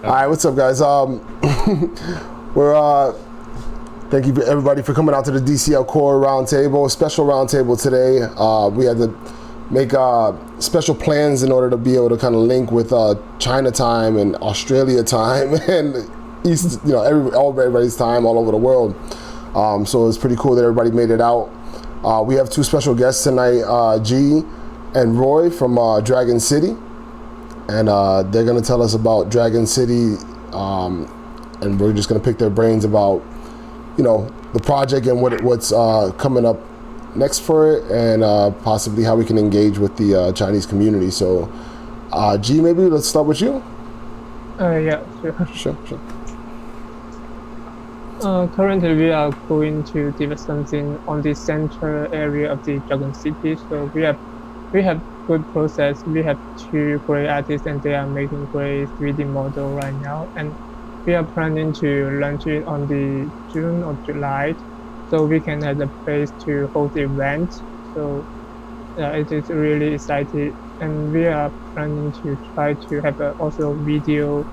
All right, what's up, guys? We're thank you everybody for coming out to the DCLcore Roundtable, special roundtable today. We had to make special plans in order to be able to kind of link with China time and Australia time and East, everybody's time all over the world. So it's pretty cool that everybody made it out. We have two special guests tonight, Jie and Roy from Dragon City. And they're going to tell us about Dragon City, and we're just going to pick their brains about, the project and what's coming up next for it, and possibly how we can engage with the Chinese community. So, Jie, maybe let's start with you. Yeah, sure. Sure. Currently, we are going to develop something on the central area of the Dragon City. So we have good process. We have two great artists, and they are making great 3D model right now. And we are planning to launch it on the June or July, so we can have a place to hold the event. So it is really exciting, and we are planning to try to have also video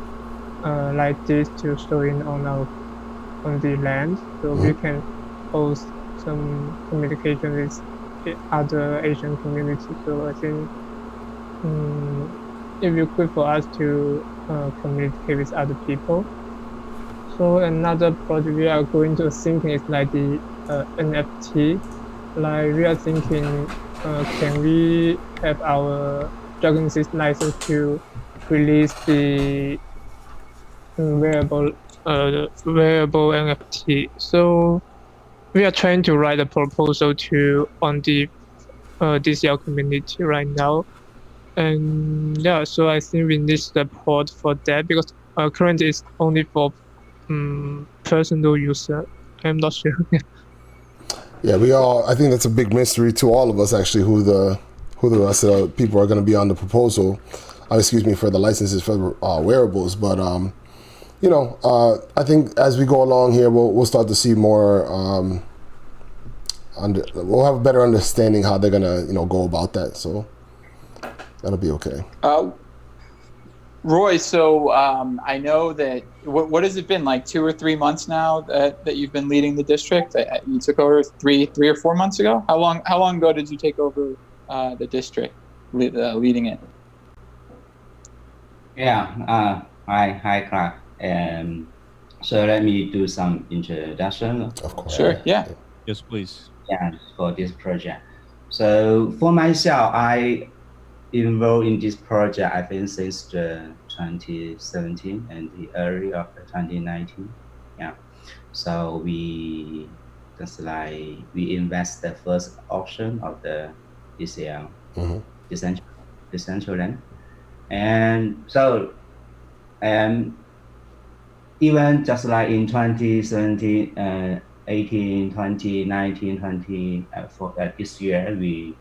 like this to showing on the land, so we can host some communication with other Asian community. So I think it will be good for us to communicate with other people. So another project we are going to thinking is like the NFT. Like we are thinking, can we have our Dragon City license to release the wearable NFT? So we are trying to write a proposal on the DCL community right now, and yeah, so I think we need support for that, because currently it's only for personal user. I'm not sure. Yeah, I think that's a big mystery to all of us, actually, who the rest of the people are going to be on the proposal. For the licenses for wearables. But I think as we go along here, we'll start to see more. We'll have a better understanding how they're gonna go about that. So that'll be okay. Roy, so I know that what has it been, like 2 or 3 months now that you've been leading the district? You took over three or 4 months ago. How long ago did you take over the district, leading it? Yeah. Hi, Clark. So let me do some introduction. Of course. Sure. Yeah. Yes, please. Yeah, for this project. So for myself, I involved in this project, I think, since the 2017 and the early of 2019. Yeah. So we invest the first auction of the DCL Decentraland, and so even just like in 2017, 18, 20, 19, 20, for this year, we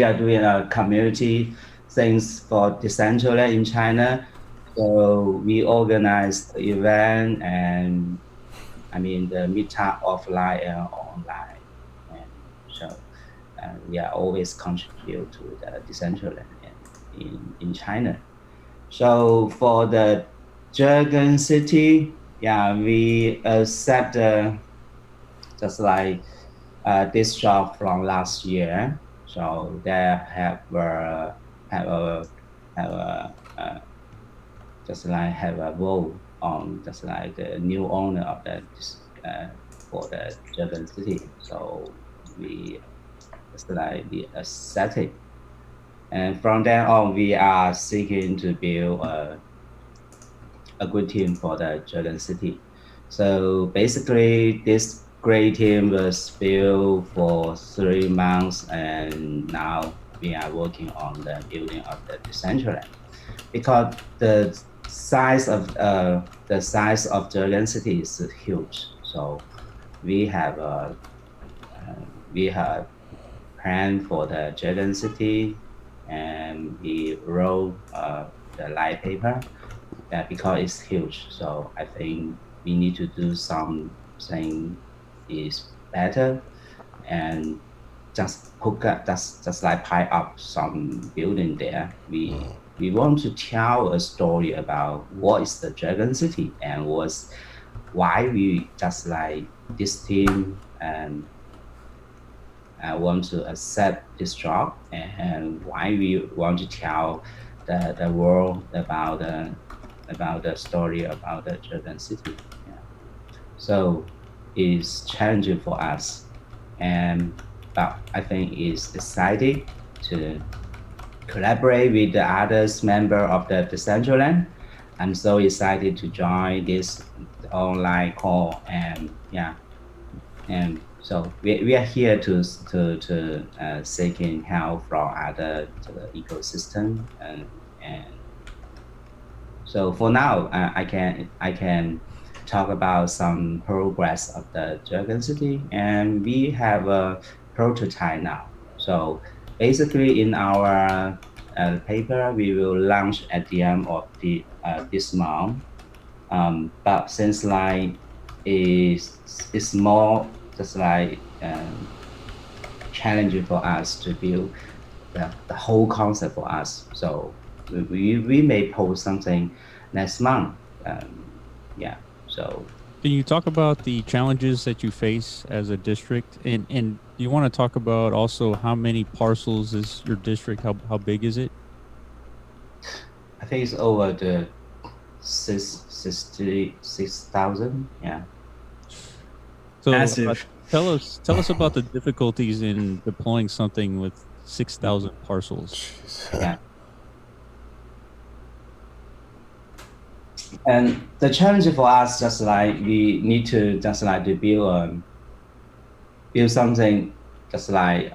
are doing a community things for Decentraland in China. So we organized the event, and the meetup offline and online. And so we are always contribute to the Decentraland in China. So for the Dragon City, we accept just like this job from last year. So they have a vote on just like the new owner of for the Dragon City. So we accept it, and from then on we are seeking to build a good team for the Dragon City. So basically, this great team was built for 3 months, and now we are working on the building of the Decentraland, because the size of Dragon City is huge. So we have planned for the Dragon City, and we wrote the light paper. Because it's huge, so I think we need to do something is better, and just hook up, just like pile up some building there. We we want to tell a story about what is the Dragon City and why we just like this team and want to accept this job and why we want to tell the world about the story about the Dragon City. Yeah. So it's challenging for us, but I think it's exciting to collaborate with the others member of the Decentraland. I'm so excited to join this online call and so we are here to seeking help from other ecosystem and so for now I can talk about some progress of the Dragon City, and we have a prototype now. So basically in our paper we will launch at the end of this month, but since like it's more just like challenging for us to build the whole concept for us. So we may post something next month. So can you talk about the challenges that you face as a district, and you want to talk about also how many parcels is your district? How big is it? I think it's over the 66,000. Yeah. So massive. Tell us about the difficulties in deploying something with 6,000 parcels. Yeah. And the challenge for us, just like we need to just like to build something, just like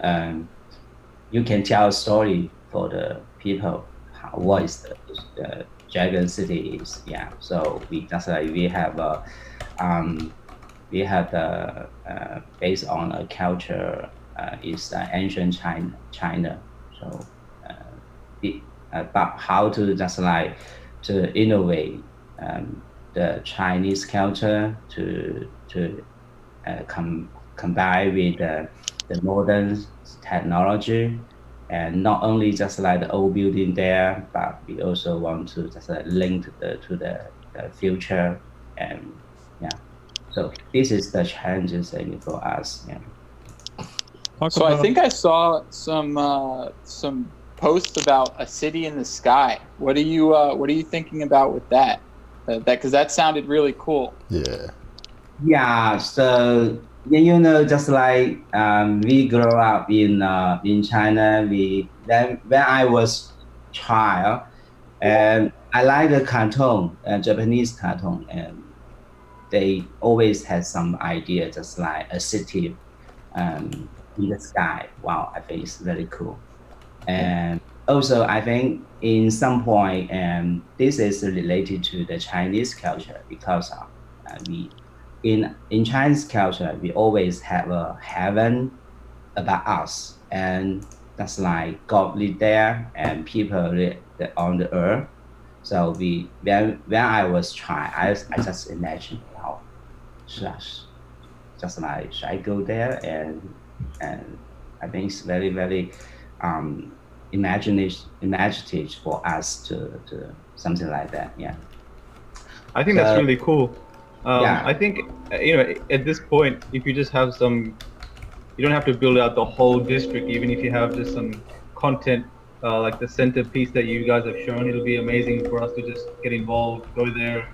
you can tell a story for the people. What is the Dragon City is? Yeah. So we just like we have based on a culture is ancient China. So but how to just like to innovate the Chinese culture to combine with the modern technology, and not only just like the old building there, but we also want to just link to the future, and so this is the challenges for us. Yeah. So I think I saw some posts about a city in the sky. What are you thinking about with that? Because that sounded really cool. Yeah. Yeah. So just like we grew up in China. When I was child, and I like the cartoon, Japanese cartoon, and they always had some idea, just like a city in the sky. Wow, I think it's very cool. And also, I think in some point, this is related to the Chinese culture, because we in Chinese culture we always have a heaven above us, and that's like God live there and people live on the earth. So when I was child, I just imagined, wow, just like should I go there, and I think it's very very imaginative for us to something like that. Yeah, I think that's really cool. Yeah. I think at this point, if you just have you don't have to build out the whole district. Even if you have just some content like the centerpiece that you guys have shown, it'll be amazing for us to just get involved, go there,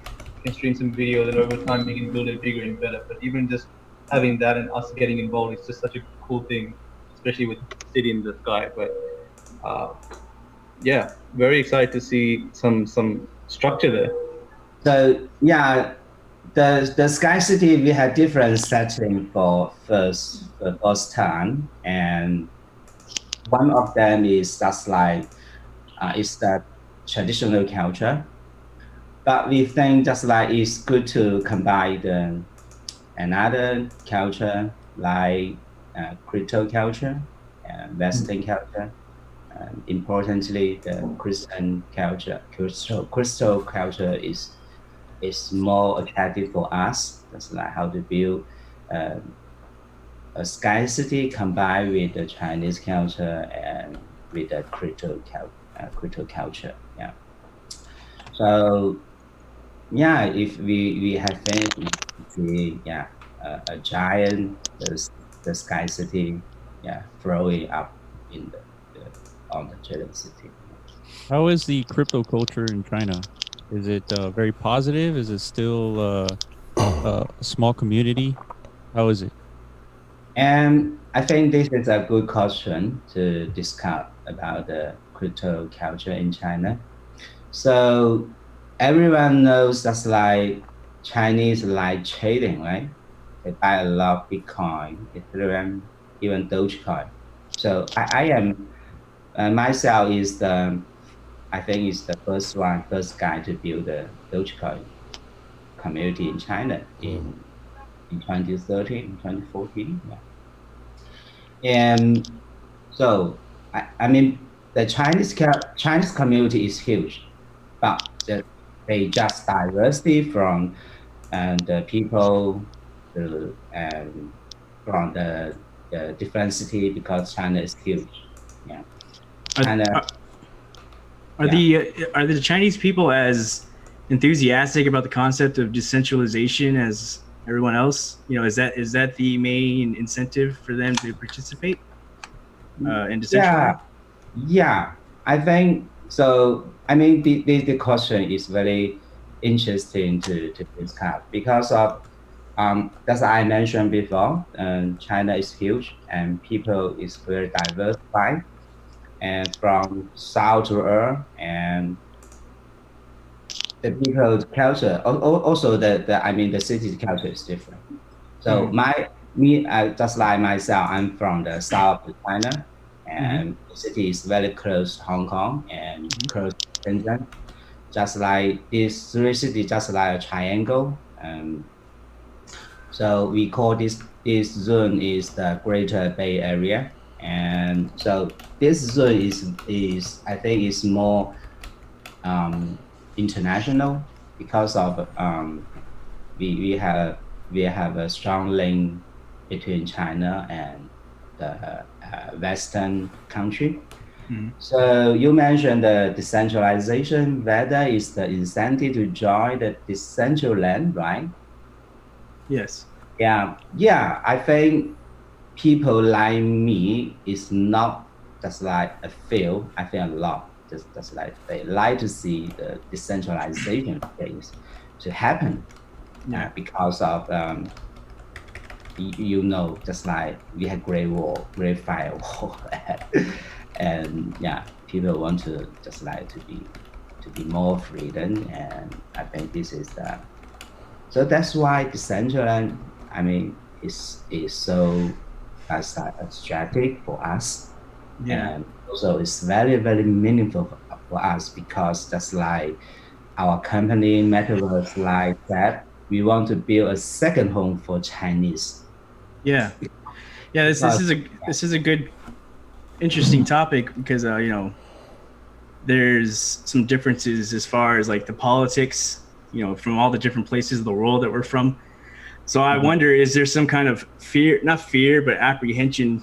can stream some video, then over time we can build it bigger and better. But even just having that and us getting involved is just such a cool thing, especially with City in the Sky. But yeah, very excited to see some structure there. So yeah, the Sky City, we had different setting for first time, and one of them is just like it's the traditional culture, but we think just like it's good to combine another culture like crypto culture and Western culture. Importantly, the Christian culture, crystal culture is more attractive for us. That's like how to build a Sky City combined with the Chinese culture and with the crypto crypto culture. Yeah. So yeah, if we have faith, we see a giant the sky city growing up in on the Dragon City. How is the crypto culture in China? Is it very positive? Is it still a small community? How is it? And I think this is a good question to discuss about the crypto culture in China. So everyone knows that's like Chinese like trading, right? They buy a lot of Bitcoin, Ethereum, even Dogecoin. So I am myself is I think is the first guy to build the Dogecoin community in China in 2013, 2014. Yeah. And so I mean the Chinese community is huge, but they just diversity from the people and from the different city because China is huge. Yeah. Are the Chinese people as enthusiastic about the concept of decentralization as everyone else? Is that the main incentive for them to participate in Decentraland? Yeah, I think so. I mean, the question is very interesting to discuss because of as I mentioned before, China is huge and people is very diversified, and from south to earth, and the people's culture also the city's culture is different. So just like myself, I'm from the south of China, and the city is very close to Hong Kong and close to Shenzhen. Just like these three cities, just like a triangle. So we call this zone is the Greater Bay Area, and so this zone is I think is more international because of we have a strong link between China and the Western country. So you mentioned the decentralization, whether is the incentive to join the Decentraland, right? Yes. Yeah. I think people like me is not just like a few. I think a lot. Just like they like to see the decentralization things to happen. Yeah. Because of just like we had great firewall, and people want to just like to be more freedom, and I think this is so that's why Decentraland, I mean, is so strategic for us, and also it's very, very meaningful for us because just like our company Metaverse like that, we want to build a second home for Chinese. Yeah. This is a good, interesting topic because there's some differences as far as like the politics, from all the different places of the world that we're from. So I wonder, is there some kind of not fear, but apprehension,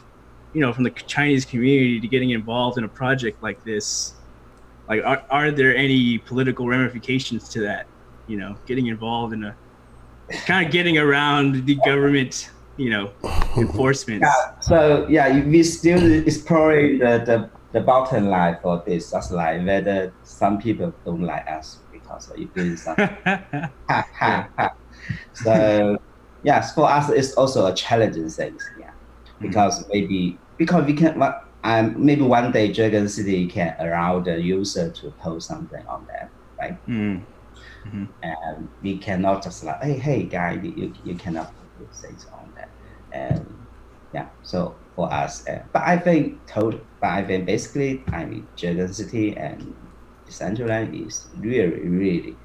from the Chinese community to getting involved in a project like this? Like, are there any political ramifications to that? Getting involved in getting around the government, enforcement. Yeah. So we still exploring the bottom line for this. That's like whether some people don't like us because of doing something. So yes, for us it's also a challenging thing. Because we can maybe one day Dragon City can allow the user to post something on that, right? And we cannot just like, hey guy, you cannot put things on that, and so for us, but I think basically Dragon City and Decentraland is really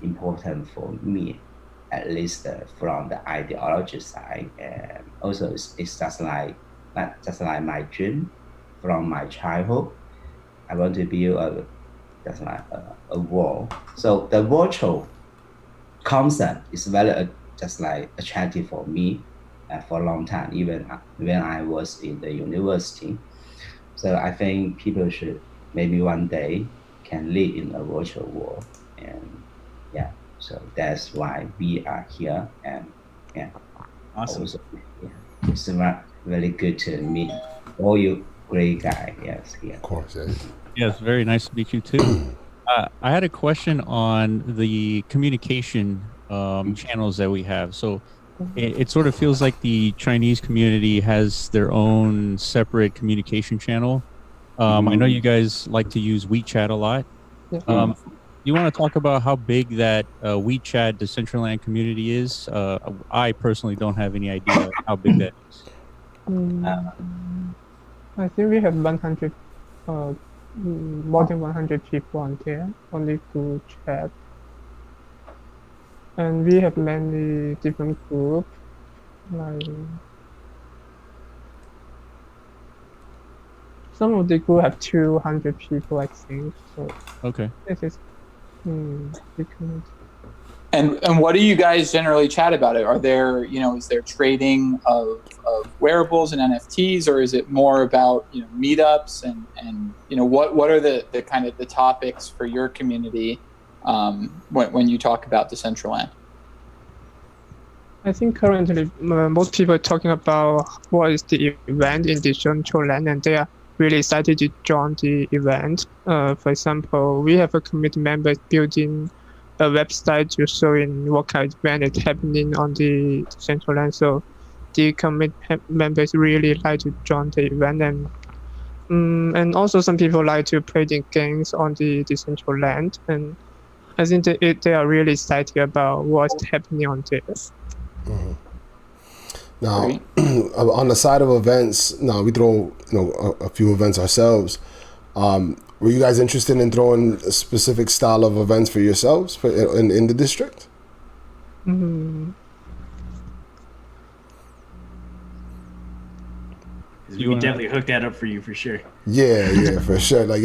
important for me, at least from the ideology side, and also it's just like my dream from my childhood. I want to build a wall. So the virtual concept is very just like attractive for me for a long time, even when I was in the university. So I think people should maybe one day can live in a virtual world, and yeah, so that's why we are here, and yeah, Awesome. also, yeah, it's really good to meet all you great guys. Yes, here. Of course, yeah. Yes, very nice to meet you too. I had a question on the communication channels that we have. So it sort of feels like the Chinese community has their own separate communication channel. I know you guys like to use WeChat a lot. You want to talk about how big that WeChat Decentraland community is? I personally don't have any idea how big that is. I think we have 100, more than 100 people on there, only through chat. And we have many different groups, like some of the group have 200 people, I think. So Okay. this is big community. And what do you guys generally chat about? Are there, is there trading of wearables and NFTs, or is it more about, meetups and what are the kind of the topics for your community when you talk about Decentraland? I think currently most people are talking about what is the event in Decentraland, and they are really excited to join the event. For example, we have a community member building a website to showing what kind of event is happening on the Decentraland. So the community members really like to join the event, and also some people like to play the games on the Decentraland, and I think they are really excited about what's happening on there. Now, on the side of events, now we throw a few events ourselves. Were you guys interested in throwing a specific style of events for yourselves in the district? We can definitely hook that up for you for sure. Yeah, for sure. Like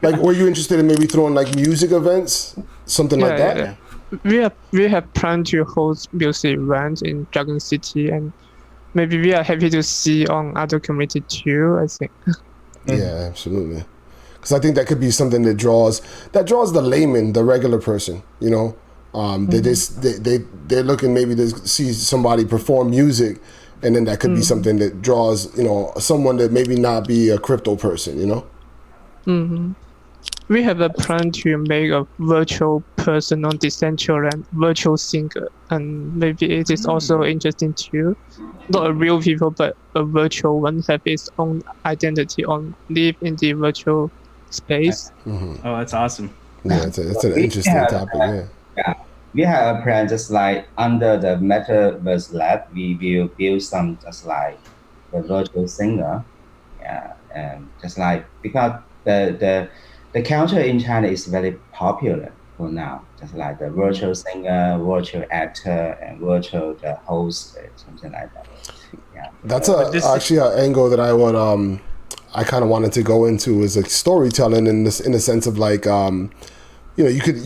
like were you interested in maybe throwing like music events, something like that? Yeah. We have planned to host music events in Dragon City, and maybe we are happy to see on other community too, I think. Yeah, absolutely. Because I think that could be something that draws the layman, the regular person. They're looking maybe to see somebody perform music, and then that could be something that draws someone that maybe not be a crypto person. We have a plan to make a virtual person on Decentraland, virtual singer, and maybe it is also interesting too. Not a real people, but a virtual one have its own identity live in the virtual space. Oh, that's awesome. Yeah, it's an interesting topic. Yeah, we have a plan just like under the Metaverse Lab, we will build some just like the virtual singer. Yeah, and just like because the culture in China is very popular for now, just like the virtual singer, virtual actor, and virtual the host, something like that. Yeah, that's actually an angle that I would I kind of wanted to go into, is like storytelling in the sense of like you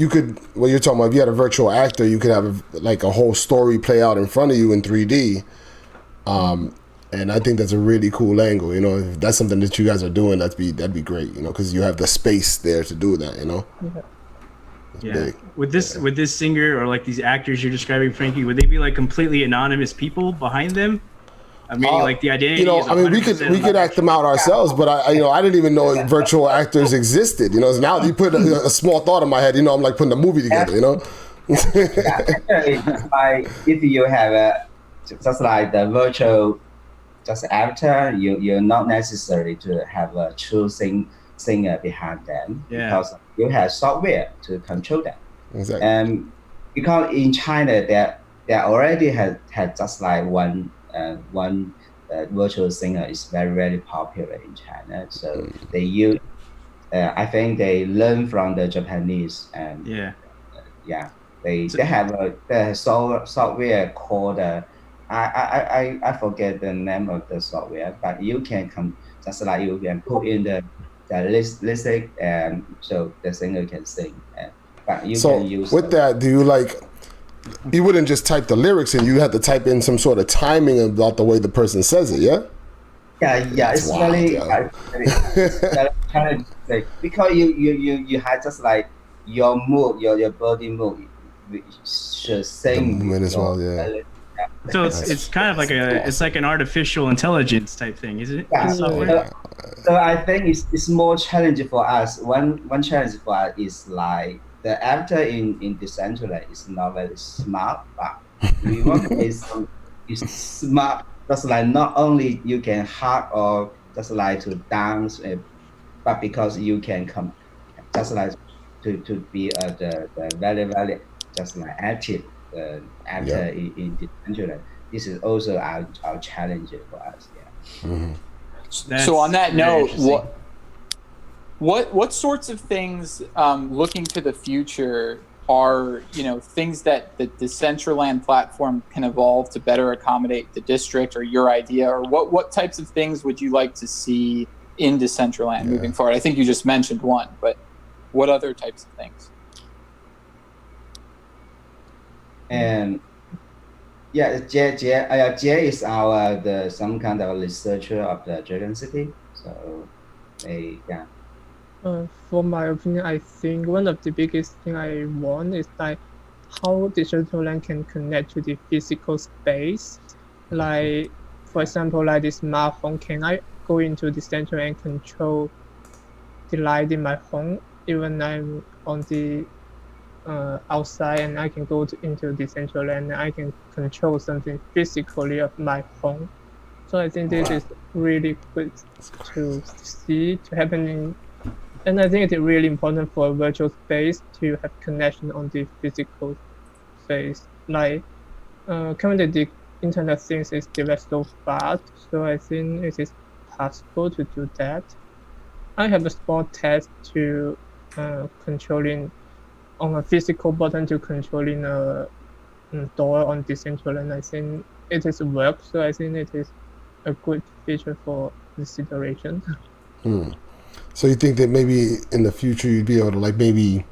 could when you're talking about, if you had a virtual actor, you could have like a whole story play out in front of you in 3D. And I think that's a really cool angle. If that's something that you guys are doing, that'd be great. Because you have the space there to do that. Yeah. Big. With this singer or like these actors you're describing, Franky, would they be like completely anonymous people behind them? I mean, like the identity. We could act them out ourselves, but I didn't even know virtual actors existed. Now you put a small thought in my head. I'm like putting a movie together. If you have just like the virtual just actor, you're not necessary to have a true singer behind them, because you have software to control that. Exactly. Because in China, they already had just like one virtual singer is very, very popular in China. So they use, I think they learn from the Japanese, and they have a software called I forget the name of the software, but you can just like you can put in the lyric, and so the singer can sing. But you can use with that. Do you you wouldn't just type the lyrics in? You have to type in some sort of timing about the way the person says it. Yeah. Yeah, It's it's wild, very, yo. very challenging like, because you have just like your mood, your body mood, which should The sing movement with as well, your yeah. So it's kind of like it's like an artificial intelligence type thing, isn't it? Yeah. The software? So I think it's more challenging for us. One challenge for us is like the avatar in Decentraland is not very smart, but we want to make some is smart. Just like not only you can hug or just like to dance, but because you can come just like to be the very just like active avatar in Decentraland. This is also our challenge for us. Yeah. So on that very note, interesting. what sorts of things, looking to the future, are things that the Decentraland platform can evolve to better accommodate the district or your idea, or what types of things would you like to see in Decentraland moving forward? I think you just mentioned one, but what other types of things? And yeah, Jie is our some kind of researcher of the Dragon City. So yeah. For my opinion, I think one of the biggest thing I want is like how Decentraland can connect to the physical space. Like, for example, like this smart home, can I go into Decentraland and control the light in my home, even I'm on the outside, and I can go into Decentraland and I can control something physically of my home. So I think this is really good to see to happening. And I think it's really important for a virtual space to have connection on the physical space. Like, currently the Internet of Things is developed so fast, so I think it is possible to do that. I have a small test to controlling on a physical button to controlling a door on Decentraland. I think it is work, so I think it is a good feature for consideration. So you think that maybe in the future you'd be able to, like, maybe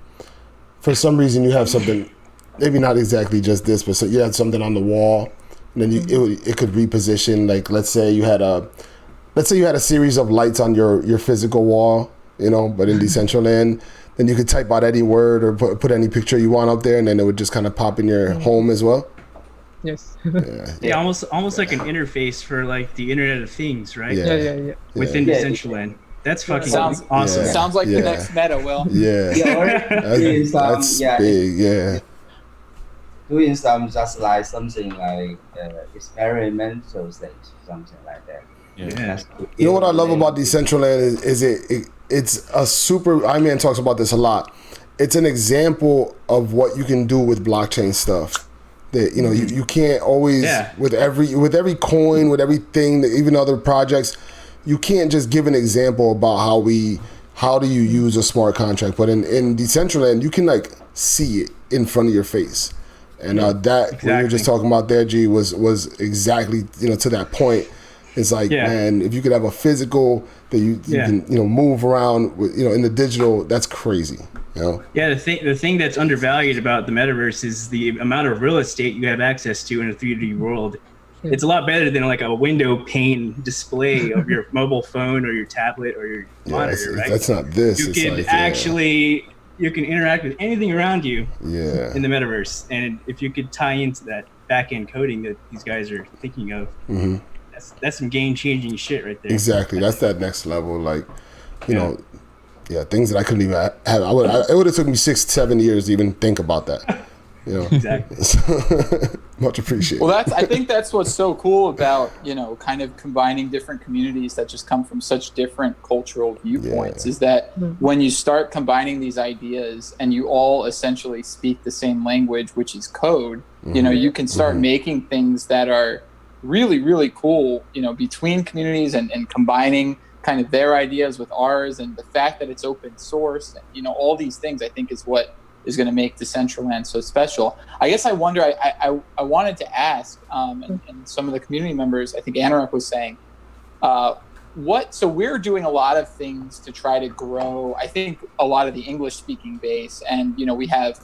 for some reason you have something, maybe not exactly just this, but so you had something on the wall, and then it could reposition. Like, let's say you had a series of lights on your physical wall, but in Decentraland, then you could type out any word or put any picture you want up there, and then it would just kind of pop in your home as well. Yes. Yeah, almost like an interface for like the Internet of Things, right? Yeah. Within Decentraland. That's fucking Sounds awesome. Yeah. Sounds like the next meta, Will. Yeah, that's big. Yeah. Doing some just like something like experimental things, something like that. Yeah. You know what I love about Decentraland is it's a super. Iman talks about this a lot. It's an example of what you can do with blockchain stuff. That you can't always with every coin, with everything, even other projects. You can't just give an example about how do you use a smart contract, but in Decentraland you can like see it in front of your face, and that what you were just talking about there, G, was exactly to that point. It's like, man, if you could have a physical that you can move around with, in the digital, that's crazy. Yeah, the thing that's undervalued about the metaverse is the amount of real estate you have access to in a 3D world. It's a lot better than like a window pane display of your mobile phone or your tablet or your monitor, right? That's not this. You can you can interact with anything around you in the metaverse. And if you could tie into that back-end coding that these guys are thinking of, that's some game-changing shit right there. Exactly. That's that next level. Like, things that I couldn't even have. It would have took me 6-7 years to even think about that. Exactly. Much appreciated. Well, I think that's what's so cool about kind of combining different communities that just come from such different cultural viewpoints. Is that when you start combining these ideas and you all essentially speak the same language, which is code, you can start making things that are really, really cool, between communities and combining kind of their ideas with ours, and the fact that it's open source, and all these things I think is what is going to make Decentraland so special. I guess I wonder, I wanted to ask, and some of the community members, I think Anorak was saying, so we're doing a lot of things to try to grow, I think, a lot of the English speaking base, and we have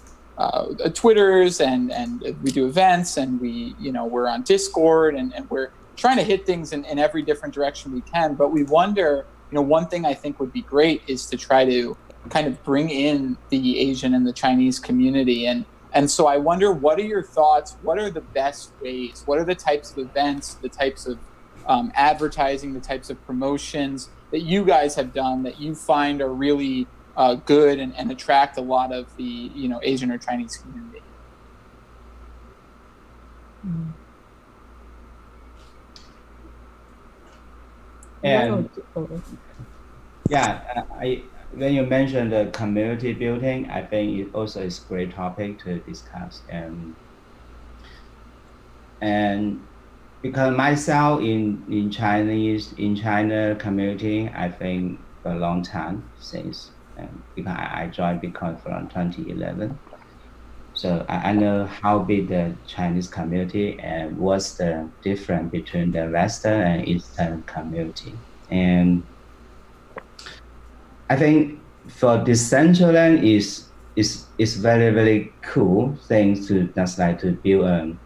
Twitters, and we do events, and we're on Discord, and we're trying to hit things in every different direction we can. But we wonder, one thing I think would be great is to try to kind of bring in the Asian and the Chinese community. And so I wonder, what are your thoughts? What are the best ways? What are the types of events, the types of advertising, the types of promotions that you guys have done that you find are really good and attract a lot of the Asian or Chinese community? And when you mentioned the community building, I think it also is a great topic to discuss. And because myself in China community, I think for a long time since, because I joined Bitcoin from 2011. So I know how big the Chinese community and what's the difference between the Western and Eastern community. And I think for Decentraland is very, very cool thing to just like to build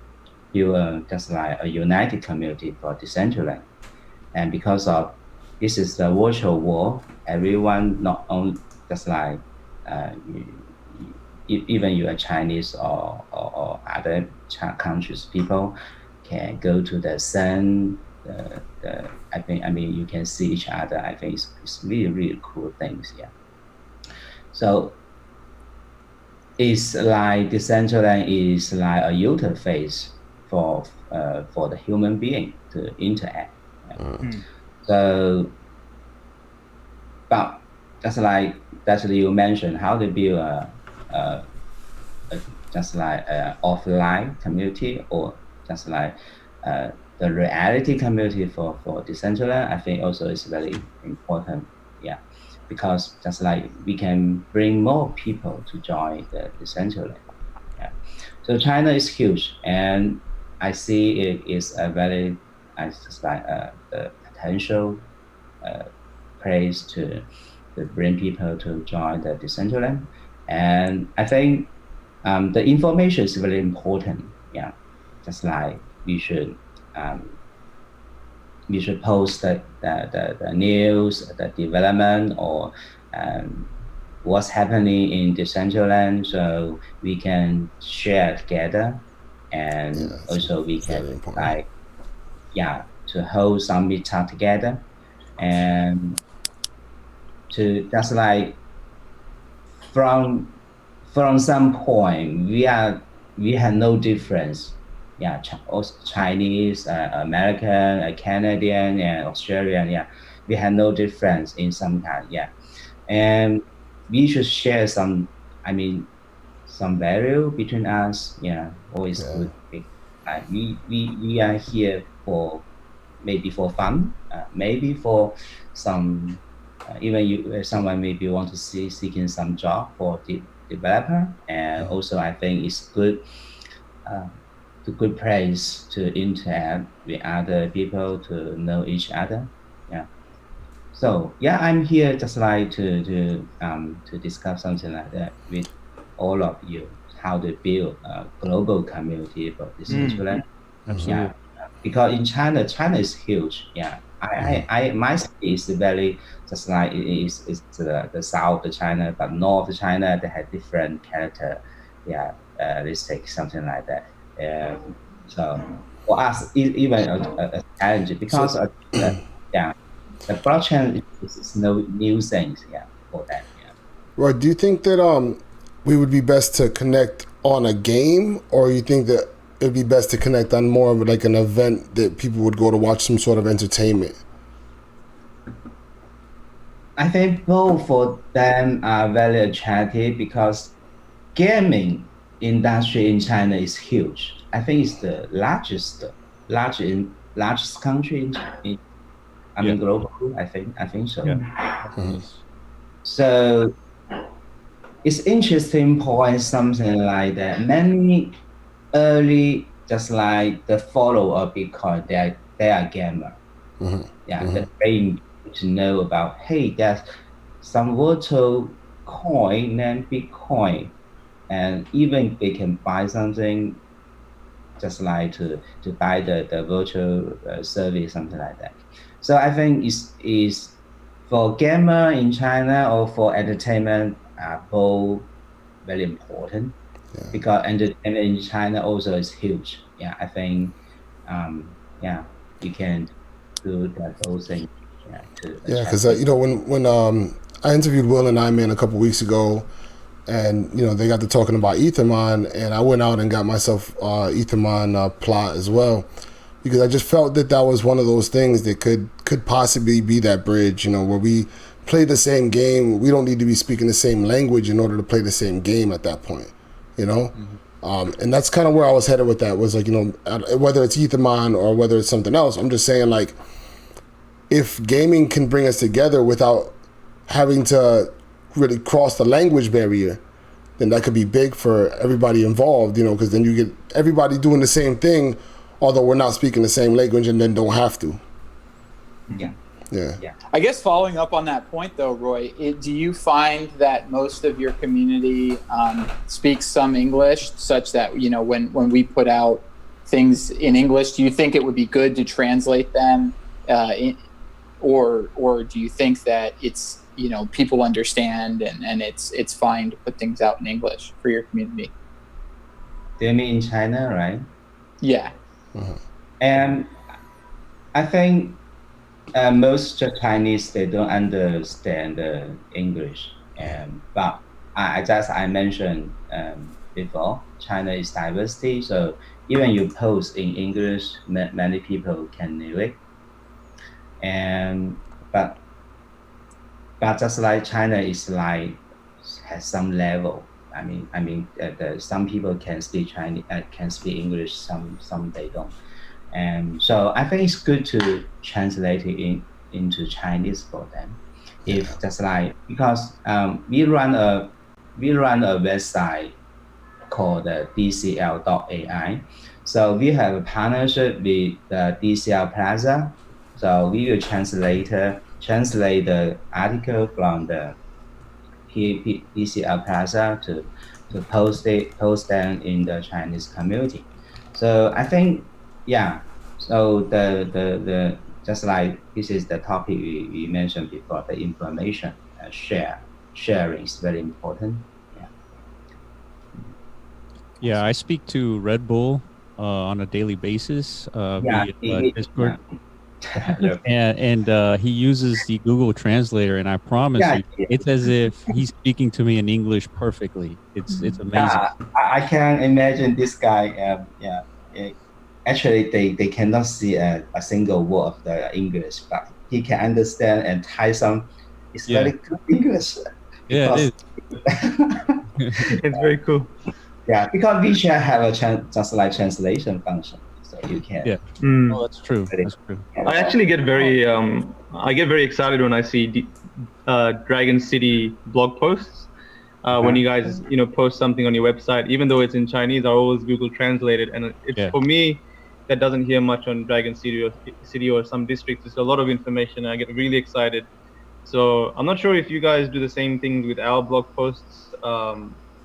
just like a united community for Decentraland. And because of this is the virtual world, everyone not only just like even you are Chinese or other countries people can go to the same. I mean you can see each other. I think it's really, really cool things. Yeah. So it's like Decentraland is like a interface for the human being to interact. So, but that's you mentioned how to build just like offline community or just like the reality community for Decentraland. I think also is very important. Yeah, because just like we can bring more people to join the Decentraland. Yeah, so China is huge, and I see it is a very just like the potential place to bring people to join the Decentraland. And I think the information is very important. Yeah, just like we should post the news, the development, or what's happening in Decentraland, so we can share together, and also we can to hold some meetup together, and to just like from some point we have no difference. Yeah, Chinese, American, Canadian, and Australian. Yeah, we have no difference in some kind. Yeah, and we should share some value between us. Yeah, always good. We are here for maybe for fun, maybe for some even someone maybe want to seeking some job for the developer, and also I think it's good. A good place to interact with other people, to know each other. Yeah. So yeah, I'm here just like to discuss something like that with all of you, how to build a global community for Decentraland. Absolutely. Yeah. Because in China is huge. Yeah. My city is very just like it's the south of China, but north of China they have different character. Yeah. Let's take something like that. So for us, even a challenge because the blockchain is no new things. Yeah, for that. Yeah. Right. Do you think that we would be best to connect on a game, or you think that it'd be best to connect on more of like an event that people would go to watch some sort of entertainment? I think both of them are very attractive because gaming industry in China is huge. I think it's the largest country in global. I think so. Yeah. So it's interesting point, something like that. Many early just like the follower of Bitcoin, they are gamer. They're paying to know about, hey, there's some virtual coin named Bitcoin, and even they can buy something just like to buy the virtual service, something like that. So I think is for gamer in China or for entertainment are both very important, because entertainment in China also is huge. Yeah, I think you can do that whole thing. Yeah, because when I interviewed Will and Iman a couple weeks ago, and they got to talking about Ethermon, and I went out and got myself Ethermon plot as well, because I just felt that was one of those things that could possibly be that bridge, where we play the same game. We don't need to be speaking the same language in order to play the same game at that point, and that's kind of where I was headed with that, was like, whether it's Ethermon or whether it's something else. I'm just saying, like, if gaming can bring us together without having to really cross the language barrier, then that could be big for everybody involved, because then you get everybody doing the same thing, although we're not speaking the same language, and then don't have to. Yeah. I guess following up on that point, though, Roy, do you find that most of your community speaks some English, such that when we put out things in English, do you think it would be good to translate them, or do you think that it's people understand and it's fine to put things out in English for your community? Do you mean in China, right? Yeah. And I think most Chinese, they don't understand English, but I mentioned before, China is diversity, so even you post in English, many people can read it. But just like China is like has some level. I mean, some people can speak Chinese, can speak English. Some they don't. And so I think it's good to translate it into Chinese for them. If just like, because we run a website called DCL.AI. So we have a partnership with the DCL Plaza. So we will translate the article from the DCL Plaza to post them in the Chinese community. So I think, so the just like this is the topic we mentioned before, the information sharing is very important. Yeah, I speak to Red Bull on a daily basis via Discord. And he uses the Google Translator, and I promise you, it's as if he's speaking to me in English perfectly. It's amazing. I can imagine this guy. Actually, they cannot see a single word of the English, but he can understand and type some. It's very good English. Yeah, it is. It's very cool. Yeah, because WeChat have a just like translation function. So you can. Yeah. Oh, that's true. That's true. I actually get very excited when I see Dragon City blog posts. When you guys post something on your website, even though it's in Chinese, I always Google Translate it, and it's for me that doesn't hear much on Dragon City or some districts. It's a lot of information, and I get really excited. So I'm not sure if you guys do the same thing with our blog posts,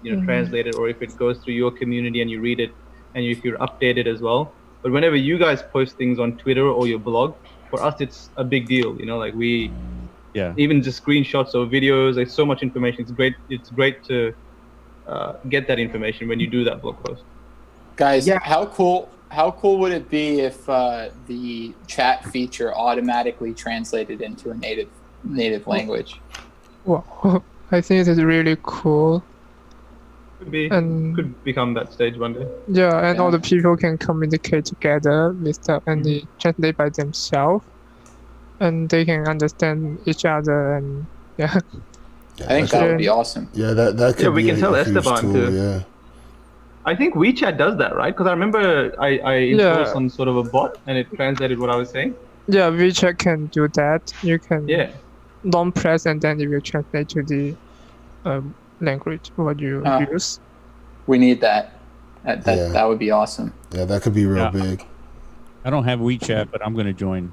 translated, or if it goes through your community and you read it, and if you're updated as well. But whenever you guys post things on Twitter or your blog, for us it's a big deal. Like we, even just screenshots or videos. There's so much information. It's great to get that information when you do that blog post. Guys, how cool would it be if the chat feature automatically translated into a native language? Well, I think it is really cool. Could become that stage one day. Yeah, and all the people can communicate together without any translate by themselves, and they can understand each other. And I think that would be awesome. Yeah, that could be we can tell Esteban tool, too. Yeah. I think WeChat does that, right? Because I remember I installed some sort of a bot and it translated what I was saying. Yeah, WeChat can do that. You can long press and then it will translate to the language what you use. We need that. That would be awesome. Yeah, that could be real big. I don't have WeChat, but I'm going to join.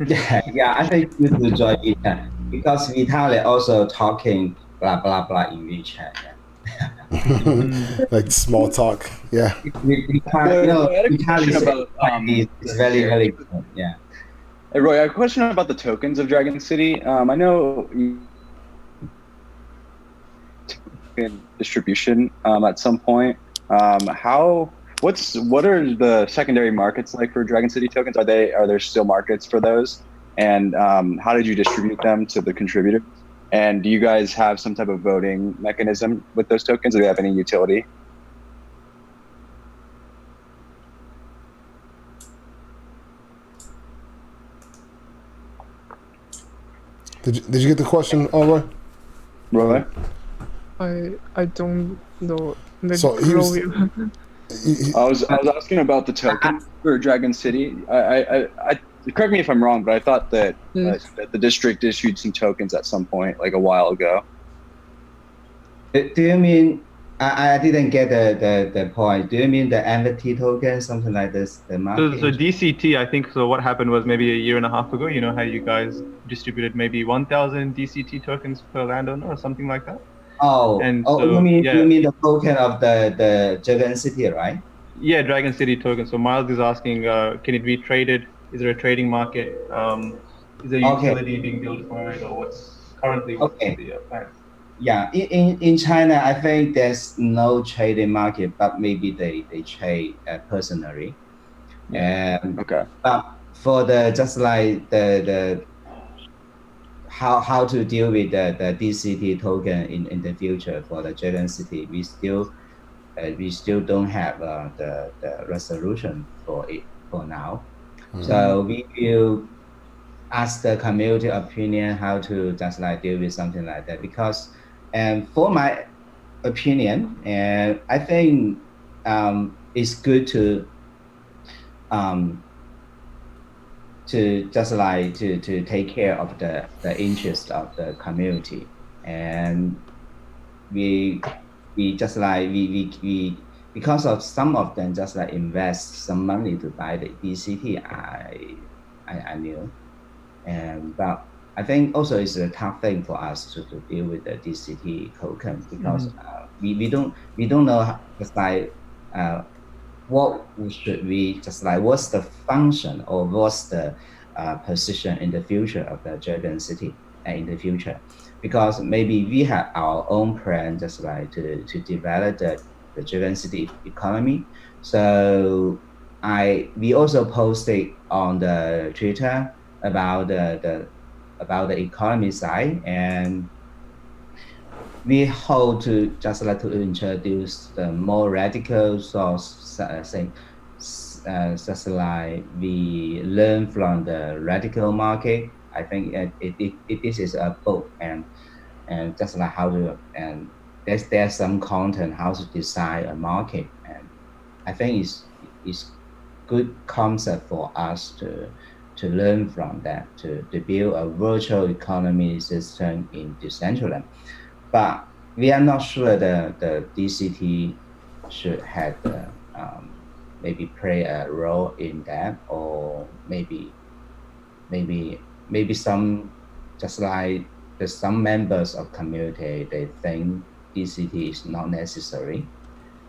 I think you should join WeChat because Vitaly also talking blah blah blah in WeChat. Like small talk. Yeah. We can't, I had a we can't question say about, it's very, very good. Yeah. Hey, Roy, I have a question about the tokens of Dragon City. I know in distribution at some point. What are the secondary markets like for Dragon City tokens? Are there still markets for those? And how did you distribute them to the contributors? And do you guys have some type of voting mechanism with those tokens? Do they have any utility? Did you get the question, Roy? Roy? I don't know. Maybe So he was- I was asking about the token for Dragon City. I correct me if I'm wrong, but I thought that that the district issued some tokens at some point, like a while ago. Do you mean, I didn't get the point. Do you mean the NFT token, something like this? The market? So DCT, I think, so what happened was maybe a year and a half ago, you know how you guys distributed maybe 1,000 DCT tokens per landowner or something like that? Oh, And so, so, yeah. you mean the token of the Dragon City, right? Yeah, Dragon City token. So Miles is asking, can it be traded? Is there a trading market? Is there utility being built for it, or what's the plan? Yeah, in China, I think there's no trading market, but maybe they trade personally. Okay. But for just like the how to deal with the DCT token in the future for the Dragon City, we still don't have the resolution for it for now. So we will ask the community opinion how to just like deal with something like that, because for my opinion, and I think it's good to just like to take care of the interest of the community, and we just like we because of some of them just like invest some money to buy the DCT. I knew, but I think also it's a tough thing for us to deal with the DCT token, because we don't know just like what should we just like, what's the function or what's the position in the future of the Dragon City in the future, because maybe we have our own plan just like to develop the Dragon City economy. So we also posted on the Twitter about the economy side, and we hope to just like to introduce the more radical source thing, just like we learn from the radical market. I think this is a book, and just like how to, and there's some content how to design a market, and I think it's good concept for us to learn from that, to build a virtual economy system in Decentraland. But we are not sure the DCT should have maybe play a role in that, or maybe some just like some members of community, they think DCT is not necessary.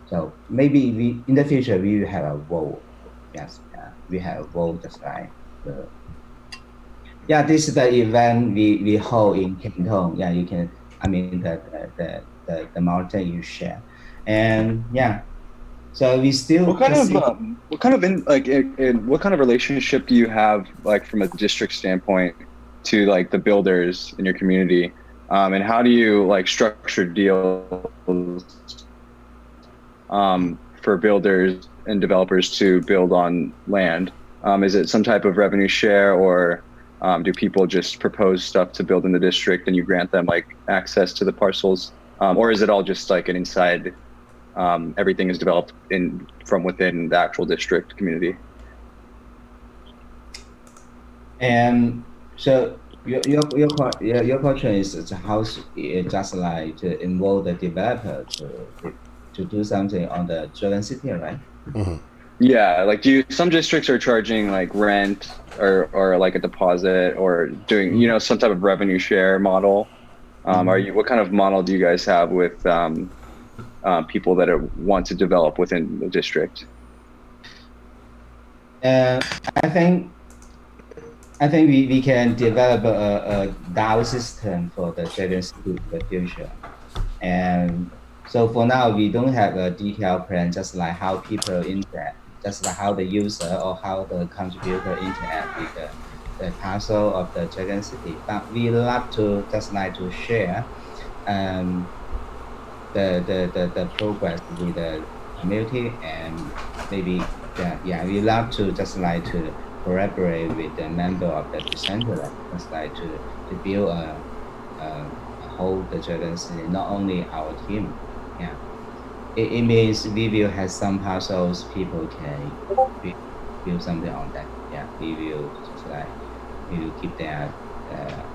So maybe in the future we will have a vote. Yes, we have a vote just like this is the event we hold in Canton. Yeah, you can. I mean the mountain you share, and so we still. What kind of relationship do you have, like from a district standpoint, to like the builders in your community, and how do you like structure deals for builders and developers to build on land? Is it some type of revenue share, or do people just propose stuff to build in the district and you grant them like access to the parcels, or is it all just like an inside? Everything is developed from within the actual district community. And so your question is how just like to involve the developer to do something on the Dragon City, right? Mm-hmm. Yeah, like some districts are charging like rent or like a deposit, or doing some type of revenue share model. What kind of model do you guys have with people that want to develop within the district? I think we can develop a DAO system for the Dragon City in the future. And so for now, we don't have a detailed plan, just like how people interact, just like how the user or how the contributor interact with the parcel of the Dragon City. But we love to just like to share the progress with the community, and maybe we love to just like to collaborate with the member of the Decentraland, just like to build a whole the Dragon City, not only our team. Yeah, it means we will have some parcels people can build something on that. Yeah, we will just like we will keep their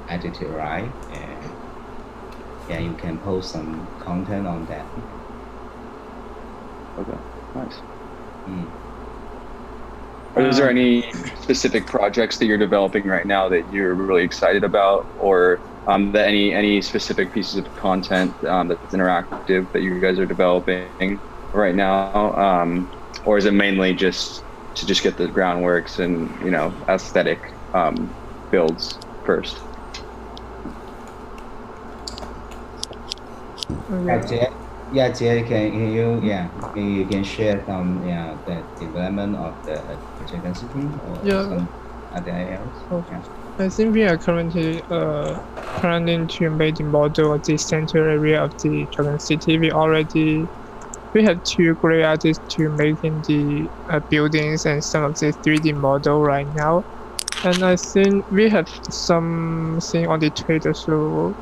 attitude right, and yeah, you can post some content on that. Okay, nice. Is there any specific projects that you're developing right now that you're really excited about, or that any specific pieces of content that's interactive that you guys are developing right now, or is it mainly just to get the groundworks and aesthetic builds first? Jie, can you you can share some the development of the Dragon City or some other areas? Okay. I think we are currently planning to make the model of the center area of the Dragon City. We have 2 great artists to making the buildings and some of the 3D model right now, and I think we have something on the Twitter, so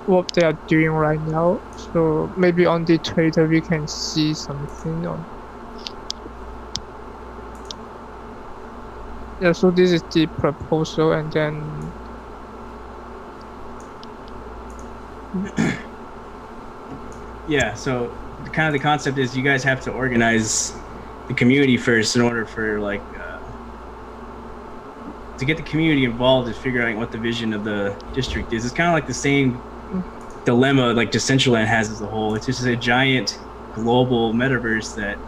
what they are doing right now. So maybe on the Twitter we can see something on. Yeah, so this is the proposal, and then yeah, so kind of the concept is you guys have to organize the community first in order for to get the community involved and figure out what the vision of the district is. It's kind of like the same dilemma like Decentraland has as a whole. It's just a giant global metaverse that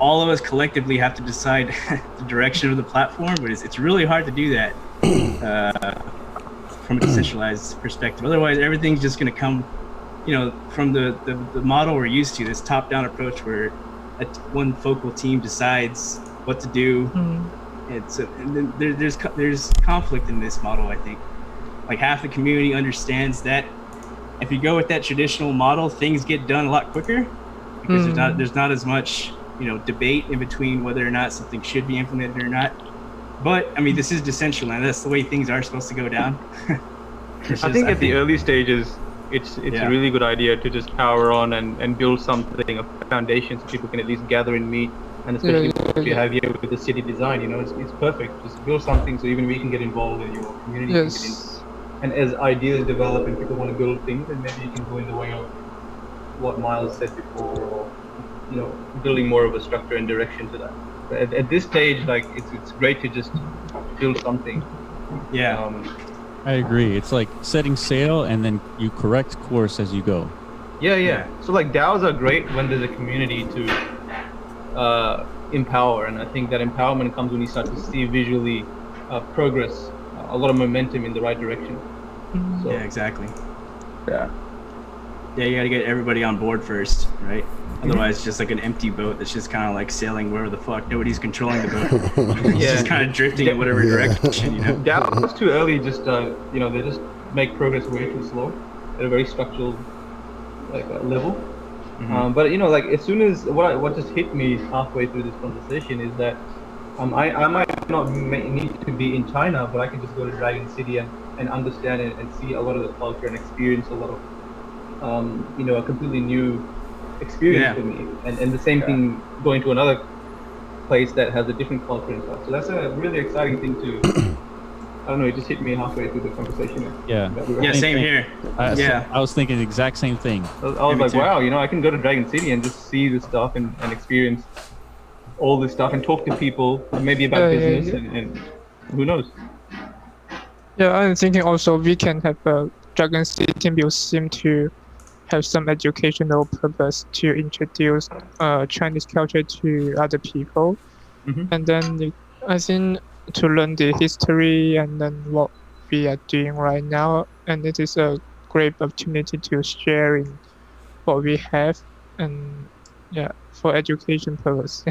all of us collectively have to decide the direction of the platform, but it's really hard to do that from a decentralized perspective. Otherwise, everything's just going to come, from the model we're used to, this top-down approach where one focal team decides what to do. And then there's conflict in this model, I think. Like half the community understands that if you go with that traditional model, things get done a lot quicker because there's not as much debate in between whether or not something should be implemented or not. But I mean, this is Decentraland. That's the way things are supposed to go down. I think at the early stages, it's a really good idea to just power on and build something, a foundation, so people can at least gather and meet. And especially what you have here with the city design, it's perfect. Just build something so even we can get involved in your community. yes. And as ideas develop and people want to build things, then maybe you can go in the way of what Miles said before, or building more of a structure and direction to that. But at this stage, like it's great to just build something. Yeah, I agree. It's like setting sail and then you correct course as you go. Yeah. So like DAOs are great when there's a community to empower, and I think that empowerment comes when you start to see visually progress. A lot of momentum in the right direction. So, yeah, exactly. Yeah, you got to get everybody on board first, right? Otherwise, it's just like an empty boat that's just kind of like sailing wherever the fuck. Nobody's controlling the boat. It's just kind of drifting in whatever direction, DAOs too early, just they just make progress way too slow at a very structural level. But as soon as what just hit me halfway through this conversation is that I might not need to be in China, but I can just go to Dragon City and understand it and see a lot of the culture and experience a lot of, a completely new experience for me. And the same thing going to another place that has a different culture and stuff. So that's a really exciting thing to, I don't know, it just hit me halfway through the conversation. Yeah, same here. I was thinking the exact same thing. I was like, wow, I can go to Dragon City and just see this stuff and experience all this stuff and talk to people, maybe about business and who knows. Yeah, I'm thinking also we can have a Dragon City museum to have some educational purpose to introduce Chinese culture to other people. And then I think to learn the history and then what we are doing right now, and it is a great opportunity to sharing what we have and for education purpose.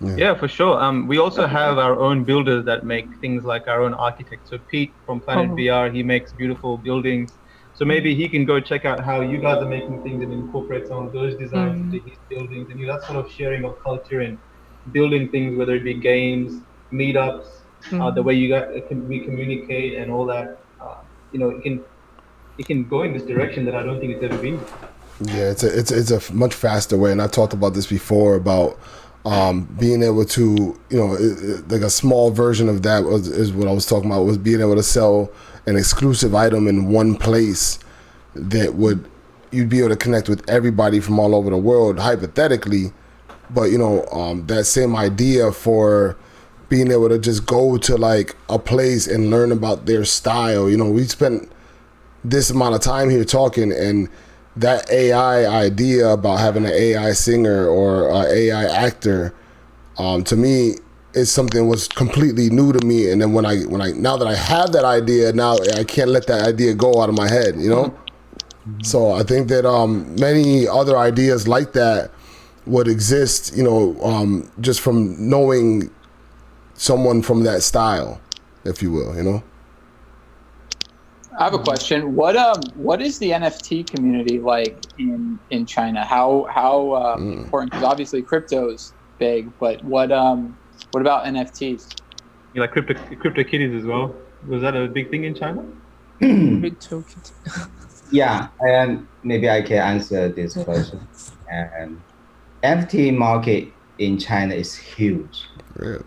Yeah, for sure. We also have our own builders that make things like our own architects. So Pete from Planet VR, he makes beautiful buildings. So maybe he can go check out how you guys are making things and incorporate some of those designs into his buildings. And that sort of sharing of culture and building things, whether it be games, meetups, the way we communicate and all that. It can go in this direction that I don't think it's ever been. Yeah, it's a much faster way, and I've talked about this before about being able to, like a small version of that is what I was talking about, was being able to sell an exclusive item in one place that you'd be able to connect with everybody from all over the world, hypothetically. But that same idea for being able to just go to like a place and learn about their style. We spent this amount of time here talking, and that AI idea about having an AI singer or an AI actor, to me, is something that was completely new to me. And then when I now that I have that idea, now I can't let that idea go out of my head, So I think that many other ideas like that would exist, just from knowing someone from that style, if you will, I have a question. What is the NFT community like in China? How important? Because obviously crypto's big, but what about NFTs? You like crypto kitties as well? Was that a big thing in China? Crypto kitty. Yeah, and maybe I can answer this question. And NFT market in China is huge. Really?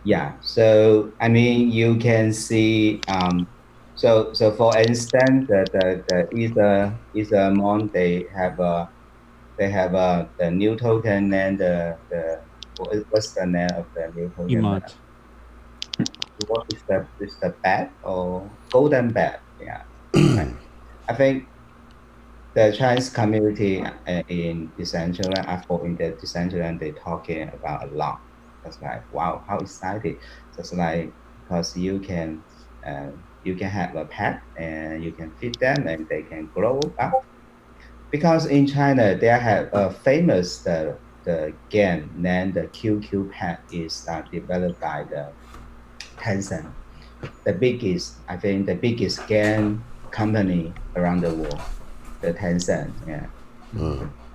Yeah. So I mean, you can see. So for instance, the Ethermon, they have the new token and what's the name of the new token? Iman. What is the bat or golden bat? Yeah. I think the Chinese community in Decentraland, in the Decentraland, they're talking about a lot. That's like, wow, how excited! Just like, because you can have a pet and you can feed them and they can grow up. Because in China they have a famous the game named the QQ Pet is developed by the Tencent, the biggest game company around the world, the Tencent. Yeah.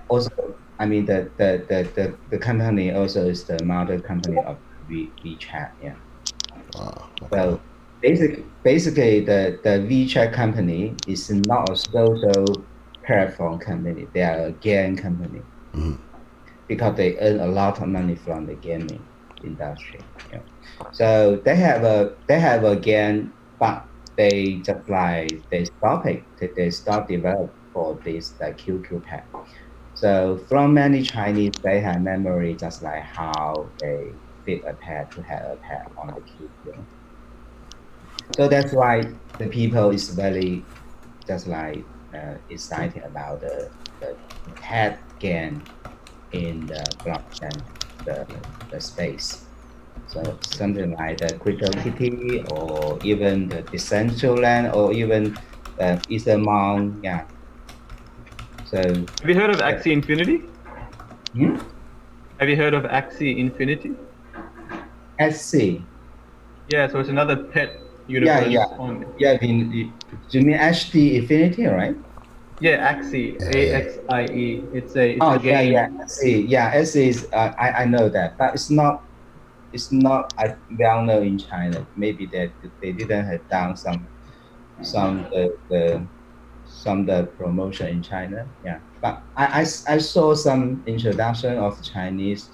Also, I mean the company also is the mother company of WeChat. Yeah. Wow. Okay. So basically the WeChat company is not a social platform company. They are a game company because they earn a lot of money from the gaming industry. Yeah. So they have a game, but they just like they stop develop for this QQ Pet. So from many Chinese, they have memory just like how they fit a pet to have a pet on the QQ. So that's why the people is very just like excited about the pet game in the blockchain, the space. So something like the Crypto Kitty or even the Decentraland or even the Ethermon. Yeah. So have you heard of Axie Infinity? Hmm? Have you heard of Axie Infinity? SC. Yeah, so it's another pet universe. Yeah. Do you mean HD Infinity, right? Yeah, Axie, AXIE. It's a game. SC is I know that, but it's not well known in China. Maybe they didn't have done some the promotion in China. Yeah, but I saw some introduction of Chinese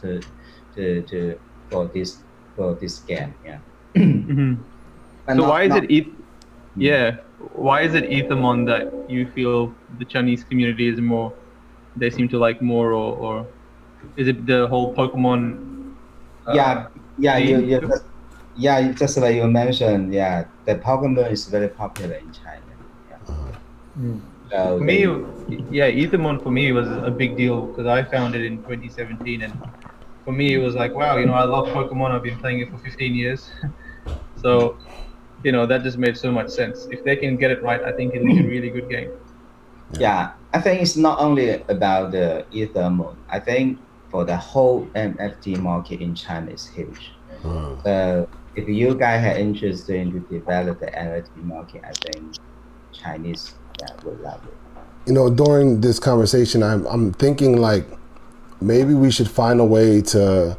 for this game. Yeah. So why is it why is it Ethermon that you feel the Chinese community is more, they seem to like more, or is it the whole Pokemon? Just like you mentioned, the Pokemon is very popular in China. Yeah. For me, yeah, Ethermon for me was a big deal because I found it in 2017, and for me it was like, wow, I love Pokemon. I've been playing it for 15 years, so that just made so much sense. If they can get it right, I think it'll be a really good game. Yeah, I think it's not only about the Ethermon. I think for the whole NFT market in China is huge. If you guys are interested in to develop the NFT market, I think Chinese would love it. During this conversation, I'm thinking like maybe we should find a way to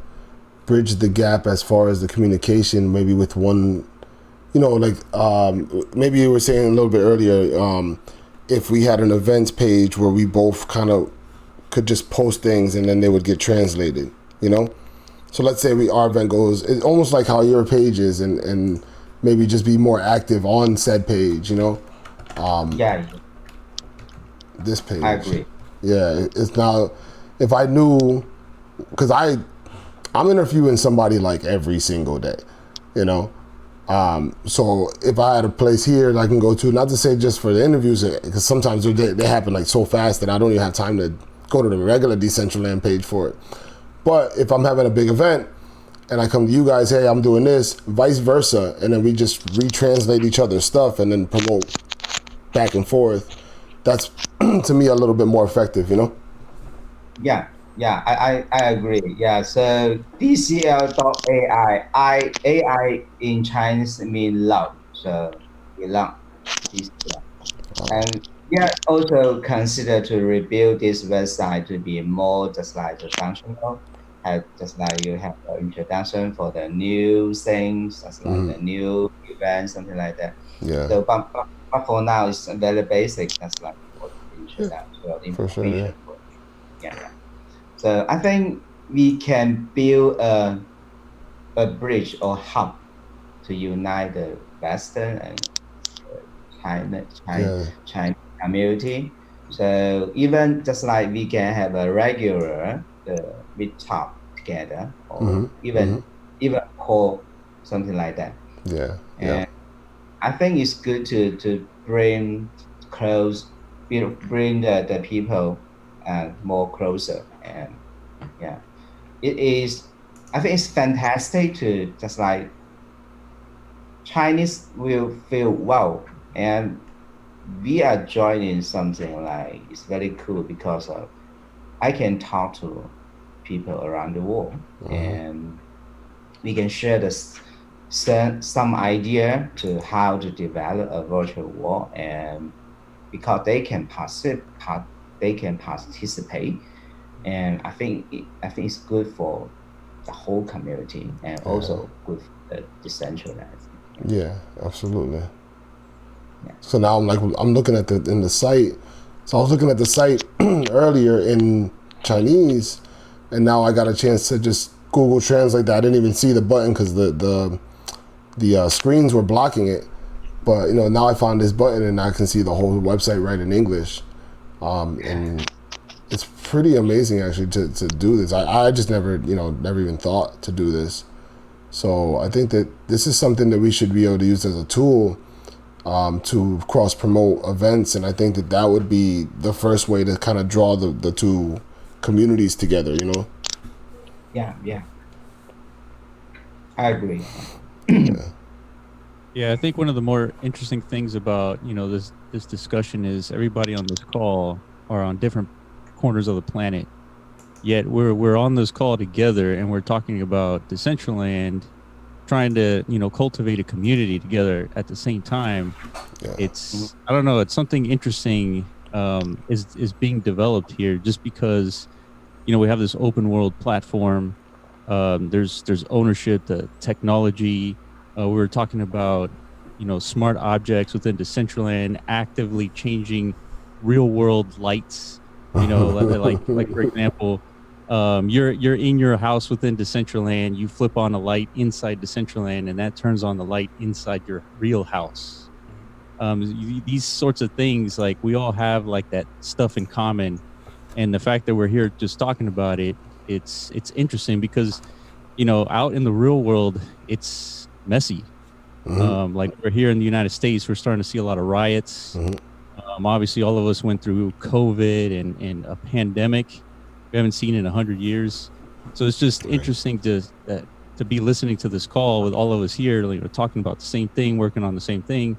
bridge the gap as far as the communication, maybe with one, maybe you were saying a little bit earlier, if we had an events page where we both kind of could just post things and then they would get translated, So let's say our event goes, it's almost like how your page is, and maybe just be more active on said page, This page. I agree. Yeah, it's now, if I knew, because I'm interviewing somebody like every single day, So if I had a place here that I can go to, not to say just for the interviews, because sometimes they happen like so fast that I don't even have time to go to the regular Decentraland page for it. But if I'm having a big event and I come to you guys, hey, I'm doing this, vice versa, and then we just retranslate each other's stuff and then promote back and forth, that's to me a little bit more effective, Yeah, I agree. Yeah, so DCL.AI, AI in Chinese means love, so we love DCL. And we are also consider to rebuild this website to be more just like the functional, just like you have an introduction for the new things, just like the new events, something like that. Yeah. So, but for now, it's very basic, just like for the introduction, for sure, yeah. So I think we can build a bridge or hub to unite the Western and China community. So even just like we can have a regular meet talk together, or even call something like that. Yeah. And I think it's good to bring the people more closer. And it is, I think it's fantastic to just like Chinese will feel wow, and we are joining something like, it's very cool because I can talk to people around the world, and we can share some idea to how to develop a virtual world, and because they can participate. And I think it's good for the whole community, and also good for the Decentraland. Yeah, absolutely. Yeah. So now I'm looking at the site. So I was looking at the site earlier in Chinese, and now I got a chance to just Google Translate that. I didn't even see the button because the screens were blocking it. But now I found this button and I can see the whole website right in English, and it's pretty amazing actually to do this. I just never even thought to do this. So I think that this is something that we should be able to use as a tool to cross promote events, and I think that would be the first way to kind of draw the two communities together. Yeah, I agree. Yeah, I think one of the more interesting things about this discussion is everybody on this call are on different corners of the planet, yet we're on this call together and we're talking about Decentraland, trying to cultivate a community together at the same time. It's I don't know, it's something interesting is being developed here, just because we have this open world platform. There's ownership, the technology. We were talking about smart objects within Decentraland actively changing real world lights. Like for example, you're in your house within Decentraland, you flip on a light inside Decentraland, and that turns on the light inside your real house. These sorts of things, like we all have like that stuff in common, and the fact that we're here just talking about it, it's interesting because out in the real world it's messy. Like we're here in the United States, we're starting to see a lot of riots. Obviously, all of us went through COVID and a pandemic. We haven't seen in 100 years. So it's just interesting to be listening to this call with all of us here, like, talking about the same thing, working on the same thing.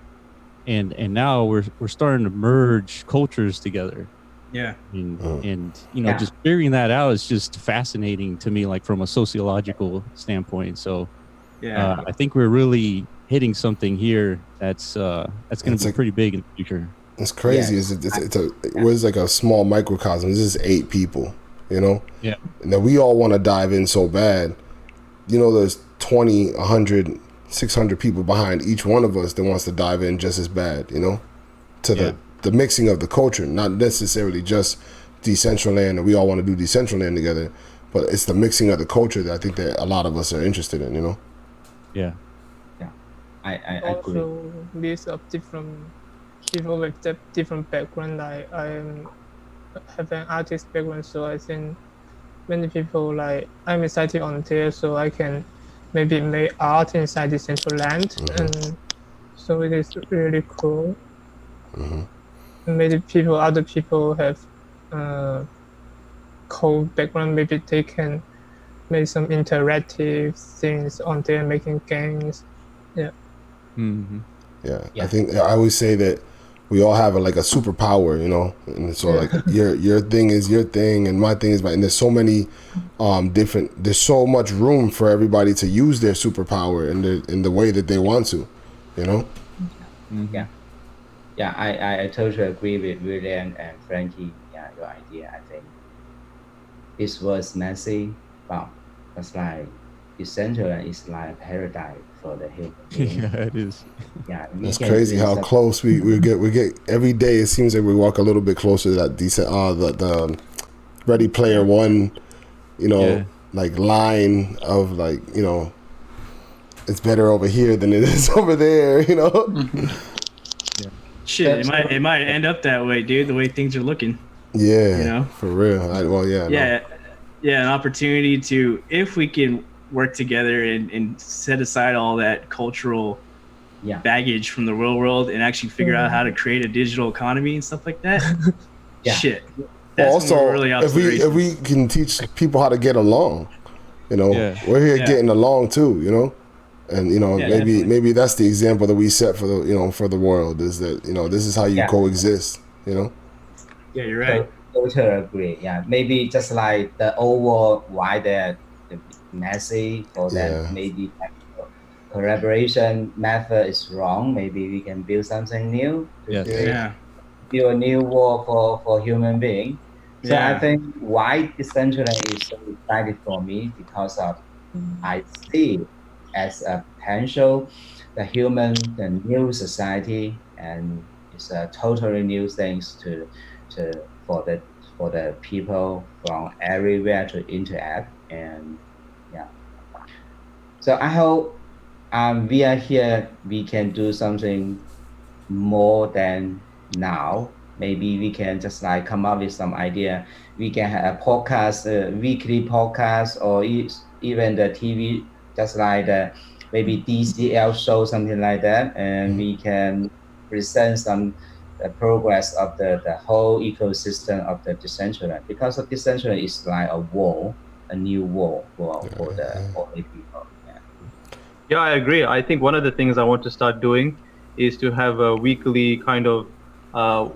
And now we're starting to merge cultures together. Yeah. And just figuring that out is just fascinating to me, like from a sociological standpoint. So I think we're really hitting something here that's going to be pretty big in the future. It's crazy. It was like a small microcosm. This is 8 people, Yeah. And then we all want to dive in so bad. There's 20, 100, 600 people behind each one of us that wants to dive in just as bad, to the mixing of the culture, not necessarily just Decentraland, and we all want to do Decentraland together, but it's the mixing of the culture that I think that a lot of us are interested in, Yeah. Yeah. I agree. Also, list of different people with different background. I have an artist background, so I think many people I'm excited on there, so I can maybe make art inside the Decentraland, and so it is really cool. Maybe other people have code background. Maybe they can make some interactive things on there, making games. Yeah. I think I always say that we all have a superpower, and so your thing is your thing and my thing is and there's so many there's so much room for everybody to use their superpower in the way that they want to, I totally agree with William and Franky. Your idea, I think this was messy, but it's like Decentraland is like paradise for the human being. Yeah, it is. Yeah, it's crazy how close we get every day. It seems like we walk a little bit closer to that the Ready Player One, line of it's better over here than it is over there, Shit, it might end up that way, dude. The way things are looking. Yeah, for real. An opportunity to, if we can work together and set aside all that cultural baggage from the real world and actually figure out how to create a digital economy and stuff like that. Shit. Well, also, really if we can teach people how to get along, we're here getting along too, and maybe that's the example that we set for the for the world, is that this is how you coexist. Yeah, you're right. Totally agree. Yeah, maybe just like the overall why the messy or that maybe collaboration method is wrong. Maybe we can build something new. Build a new world for human being. So I think why Decentraland is so exciting for me, because of I see as a potential the new society, and it's a totally new things for the people from everywhere to interact. And so I hope we are here, we can do something more than now. Maybe we can just come up with some idea. We can have a podcast, weekly podcast, or even the TV, just like the maybe DCL show, something like that. And we can present some progress of the whole ecosystem of the Decentraland, because of Decentraland is like a wall, a new wall for the people. Yeah, I agree. I think one of the things I want to start doing is to have a weekly kind of, a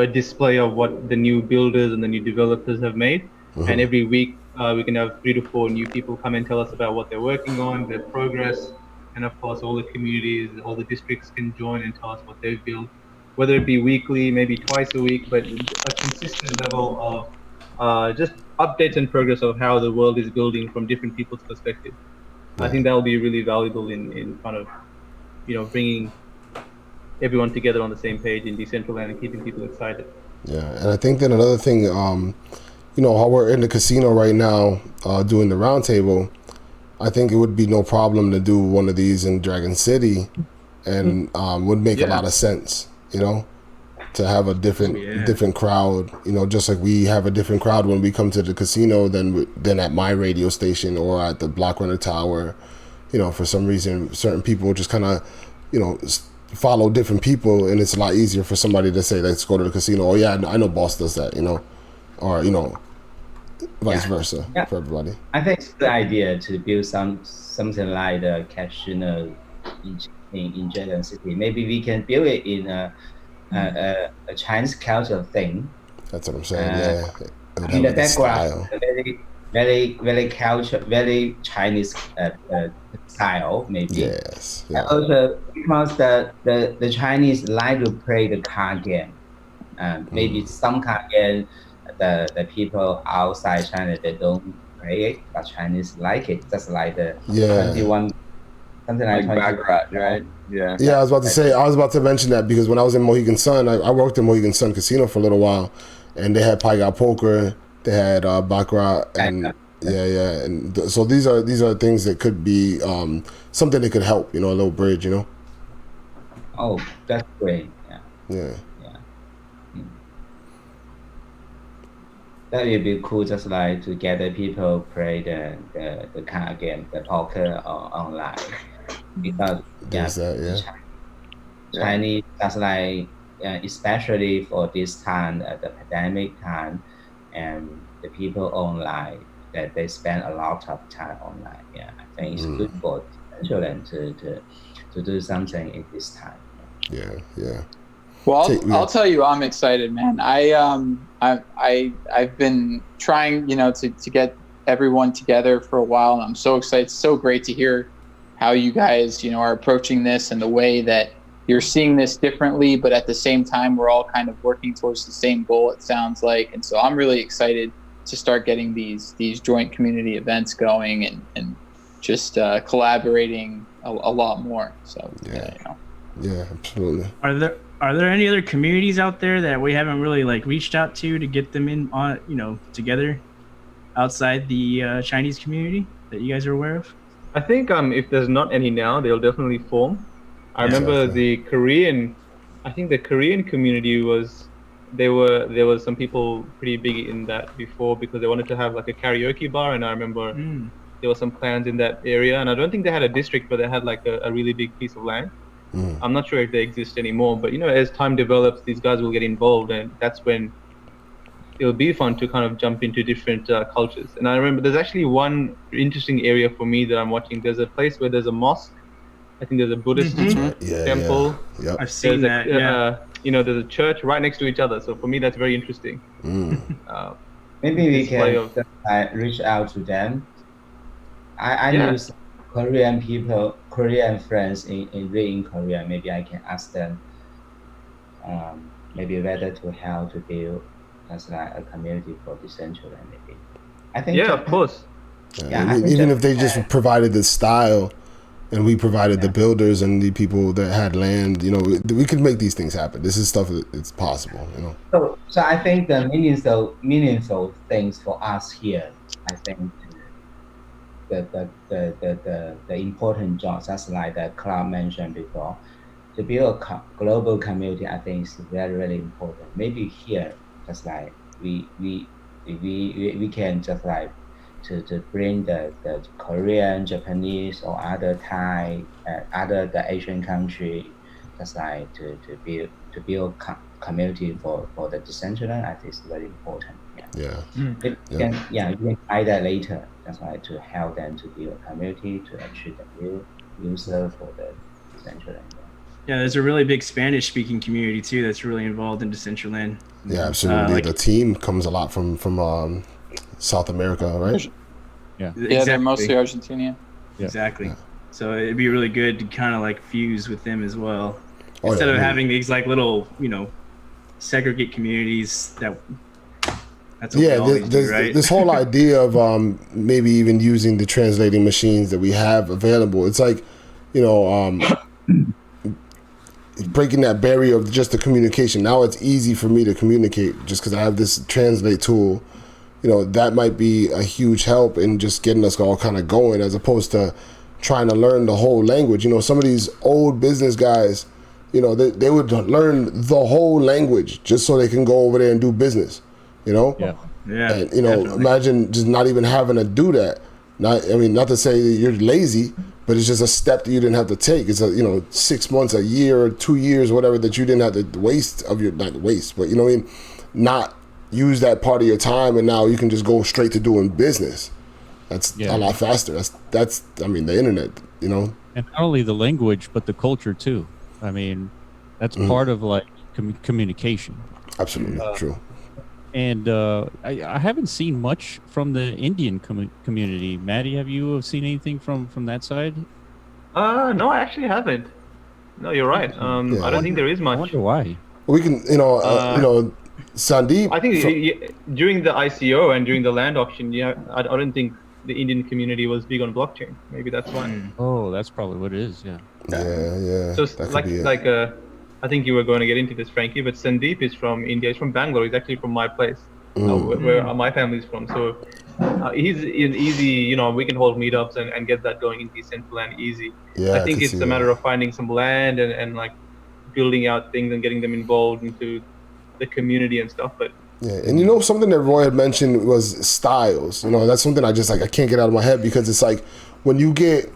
display of what the new builders and the new developers have made. And every week we can have 3 to 4 new people come and tell us about what they're working on, their progress. And of course, all the communities, all the districts can join and tell us what they've built, whether it be weekly, maybe twice a week, but a consistent level of just updates and progress of how the world is building from different people's perspective. I think that will be really valuable in kind of, bringing everyone together on the same page in Decentraland and keeping people excited. Yeah, and I think then another thing, how we're in the casino right now doing the roundtable, I think it would be no problem to do one of these in Dragon City, and would make a lot of sense, to have a different crowd, just like we have a different crowd when we come to the casino than at my radio station or at the Block Runner Tower. For some reason, certain people just kind of, follow different people, and it's a lot easier for somebody to say, let's go to the casino. Oh yeah, I know Baus does that, or vice versa for everybody. I think it's the idea to build something like the casino in Dragon City. Maybe we can build it in a Chinese cultural thing. That's what I'm saying. In the background, very culture, very Chinese style, maybe. Yes. Yeah. And also because the Chinese like to play the card game. Maybe some card game, the people outside China, they don't play it, but Chinese like it. Just like the 21, something like Baccarat, right? Yeah. Yeah, I was about to mention that, because when I was in Mohegan Sun, I worked in Mohegan Sun Casino for a little while, and they had Pai Gow Poker, they had Baccarat, and and so these are things that could be something that could help, a little bridge, Oh, that's great. Yeah. That would be cool, just like to get the people play the card game, the poker online. Because Chinese, just like especially for this time, the pandemic time, and the people online, that they spend a lot of time online. Yeah, I think it's good for children to do something in this time. Yeah. Well, I'll tell you, I'm excited, man. I've been trying, to get everyone together for a while, and I'm so excited. It's so great to hear how you guys, are approaching this, and the way that you're seeing this differently, but at the same time, we're all kind of working towards the same goal, it sounds like. And so I'm really excited to start getting these joint community events going and just collaborating a lot more. So yeah, absolutely. Are there any other communities out there that we haven't really reached out to get them in on together outside the Chinese community that you guys are aware of? I think if there's not any now, they'll definitely form. I remember the Korean community there was some people pretty big in that before, because they wanted to have a karaoke bar, and I remember there were some clans in that area, and I don't think they had a district, but they had a really big piece of land. I'm not sure if they exist anymore, but as time develops, these guys will get involved, and that's when it'll be fun to kind of jump into different cultures. And I remember there's actually one interesting area for me that I'm watching. There's a place where there's a mosque. I think there's a Buddhist temple. Yeah. Yep. I've seen that. There's a church right next to each other. So for me, that's very interesting. Maybe we can reach out to them. I know some Korean people, Korean friends in Korea. Maybe I can ask them. Maybe whether to help to build as a community for Decentraland. Maybe. I think. Yeah, of course. Even if they just provided the style, and we provided the builders and the people that had land, we could make these things happen. This is stuff that it's possible, So I think the meaningful things for us here, I think the important jobs, just like the Cloud mentioned before, to build a global community, I think is very, really important. Maybe here, just like we can just like to bring the Korean, Japanese, or other Thai, the Asian country, just like to build community for the Decentraland. I think it's very important. We can try that later. That's why to help them to build a community to achieve the new user for the Decentraland. Yeah, there's a really big Spanish-speaking community too that's really involved in Decentraland. Yeah, absolutely. The team comes a lot from South America, right? Yeah, Exactly. they're mostly Argentinian. Yeah. Exactly. Yeah. So it'd be really good to kind of fuse with them as well, instead of having these little segregate communities. That's what we always do, right? This whole idea of maybe even using the translating machines that we have available. It's breaking that barrier of just the communication. Now it's easy for me to communicate just because I have this translate tool. That might be a huge help in just getting us all kind of going, as opposed to trying to learn the whole language. Some of these old business guys, they would learn the whole language just so they can go over there and do business, Yeah. And, imagine just not even having to do that. Not to say that you're lazy, but it's just a step that you didn't have to take. It's 6 months, a year, 2 years, whatever, that you didn't have to waste of your, not waste, but not use that part of your time, and now you can just go straight to doing business. That's a lot faster. That's the internet, And not only the language, but the culture too. That's part of like communication. Absolutely true. And I haven't seen much from the Indian community. Matty, have you seen anything from that side? No, I actually haven't. No, you're right. I don't think there is much. I wonder why. We can, Sandeep. I think during the ICO and during the land auction, I don't think the Indian community was big on blockchain. Maybe that's why. Oh, that's probably what it is. Yeah. Yeah. So I think you were going to get into this, Franky, but Sandeep is from India. He's from Bangalore. He's actually from my place, where my family's from. So he's in easy, we can hold meetups and get that going in Decentraland easy. Yeah, I think it's a matter of finding some land and like building out things and getting them involved into the community and stuff. But yeah, and something that Roy had mentioned was styles. That's something I just I can't get out of my head, because it's like when you get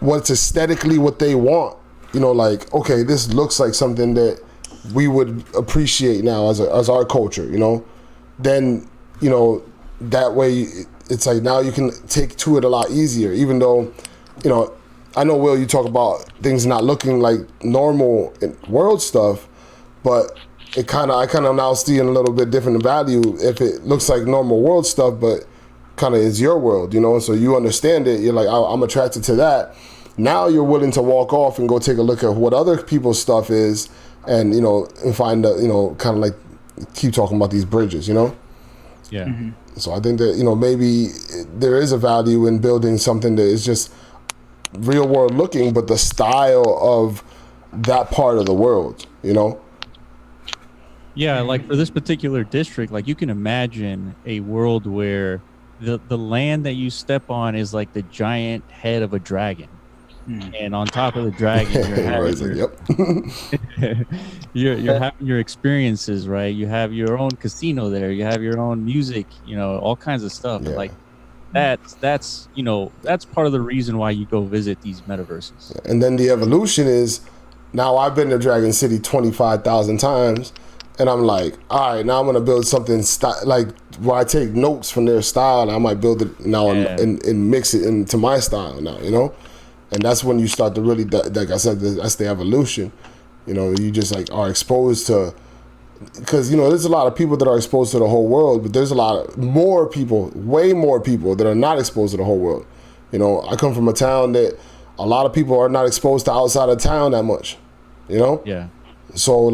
what's aesthetically what they want, okay, this looks like something that we would appreciate now as our culture, then that way it's like now you can take to it a lot easier. Even though I know, Will, you talk about things not looking like normal world stuff, but I kind of now see in a little bit different value if it looks like normal world stuff, but kind of is your world, so you understand it. You're like, I'm attracted to that. Now you're willing to walk off and go take a look at what other people's stuff is, and and find kind of like keep talking about these bridges, Yeah. Mm-hmm. So I think that maybe there is a value in building something that is just real world looking, but the style of that part of the world, Yeah, like for this particular district, like you can imagine a world where the land that you step on is like the giant head of a dragon. And on top of the dragon, you're having your experiences, right? You have your own casino there. You have your own music, all kinds of stuff. Yeah. Like that's part of the reason why you go visit these metaverses. And then the evolution is, now I've been to Dragon City 25,000 times, and I'm like, all right, now I'm gonna build something like where I take notes from their style, and I might build it now and mix it into my style now, And that's when you start to really, like I said, that's the evolution. You just are exposed to, because there's a lot of people that are exposed to the whole world, but there's a lot more people, way more people that are not exposed to the whole world. I come from a town that a lot of people are not exposed to outside of town that much. Yeah. So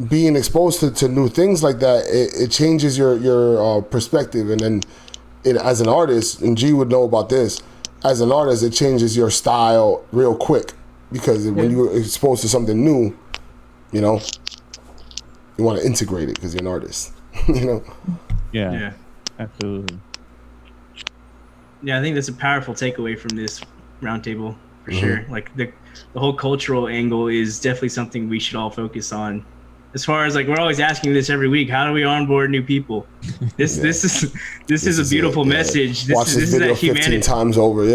being exposed to new things like that, it changes your perspective, and then as an artist, and G would know about this. As an artist, it changes your style real quick, because when you're exposed to something new, you want to integrate it because you're an artist, Yeah, absolutely. Yeah, I think that's a powerful takeaway from this roundtable for sure. Like the whole cultural angle is definitely something we should all focus on. As far as we're always asking this every week, how do we onboard new people? This is a beautiful message. Watch this video 15 times over.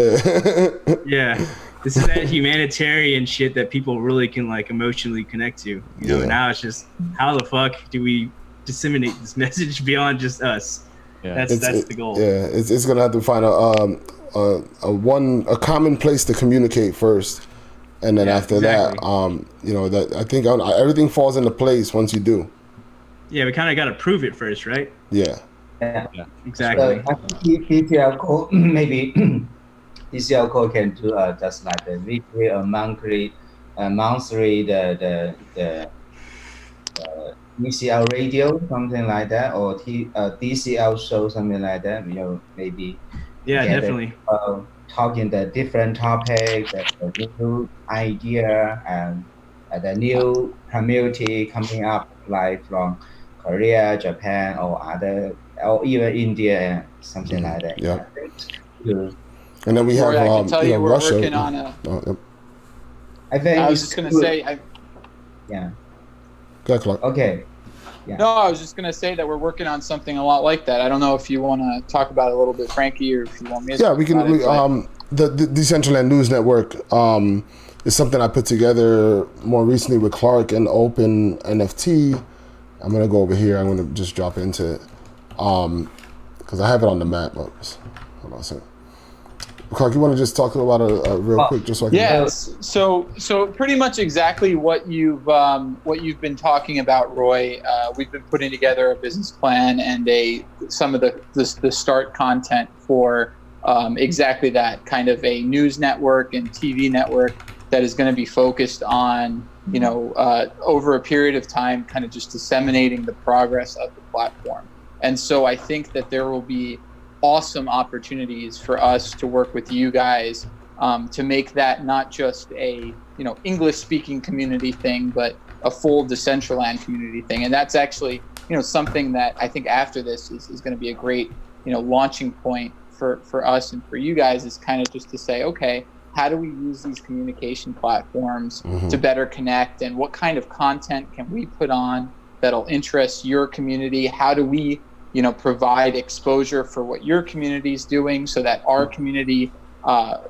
Yeah, this is that humanitarian shit that people really can emotionally connect to. Now it's just, how the fuck do we disseminate this message beyond just us? Yeah. That's the goal. Yeah, it's gonna have to find a common place to communicate first. And then after that, that I think everything falls into place once you do. Yeah, we kind of got to prove it first, right? Yeah. Yeah. Exactly. I think DCLcore, maybe DCLcore can do just like the weekly or monthly, the DCL radio, something like that, or DCL show, something like that. Maybe. Yeah, definitely. Talking the different topics, the new idea, and the new community coming up, like from Korea, Japan, or even India, something like that. Yeah. And then we have I can tell you we're Russia. working on a. I think I was just gonna say. Yeah. Go ahead, Clark. Okay. Yeah. No, I was just going to say that we're working on something a lot like that. I don't know if you want to talk about it a little bit, Franky, or if you want me to. Yeah, we can. The Decentraland News Network is something I put together more recently with Clark and Open NFT. I'm gonna go over here. I'm gonna just drop into it because I have it on the map. But hold on a second. Clark, you want to just talk about it real quick, just so I can. Yes. So pretty much exactly what you've been talking about, Roy. We've been putting together a business plan and some of the start content for exactly that, kind of a news network and TV network that is going to be focused on, over a period of time, kind of just disseminating the progress of the platform. And so I think that there will be awesome opportunities for us to work with you guys to make that not just a English speaking community thing, but a full Decentraland community thing. And that's actually something that I think after this is going to be a great launching point for us and for you guys, is kind of just to say, okay, how do we use these communication platforms to better connect, and what kind of content can we put on that'll interest your community? How do we provide exposure for what your community is doing, so that our community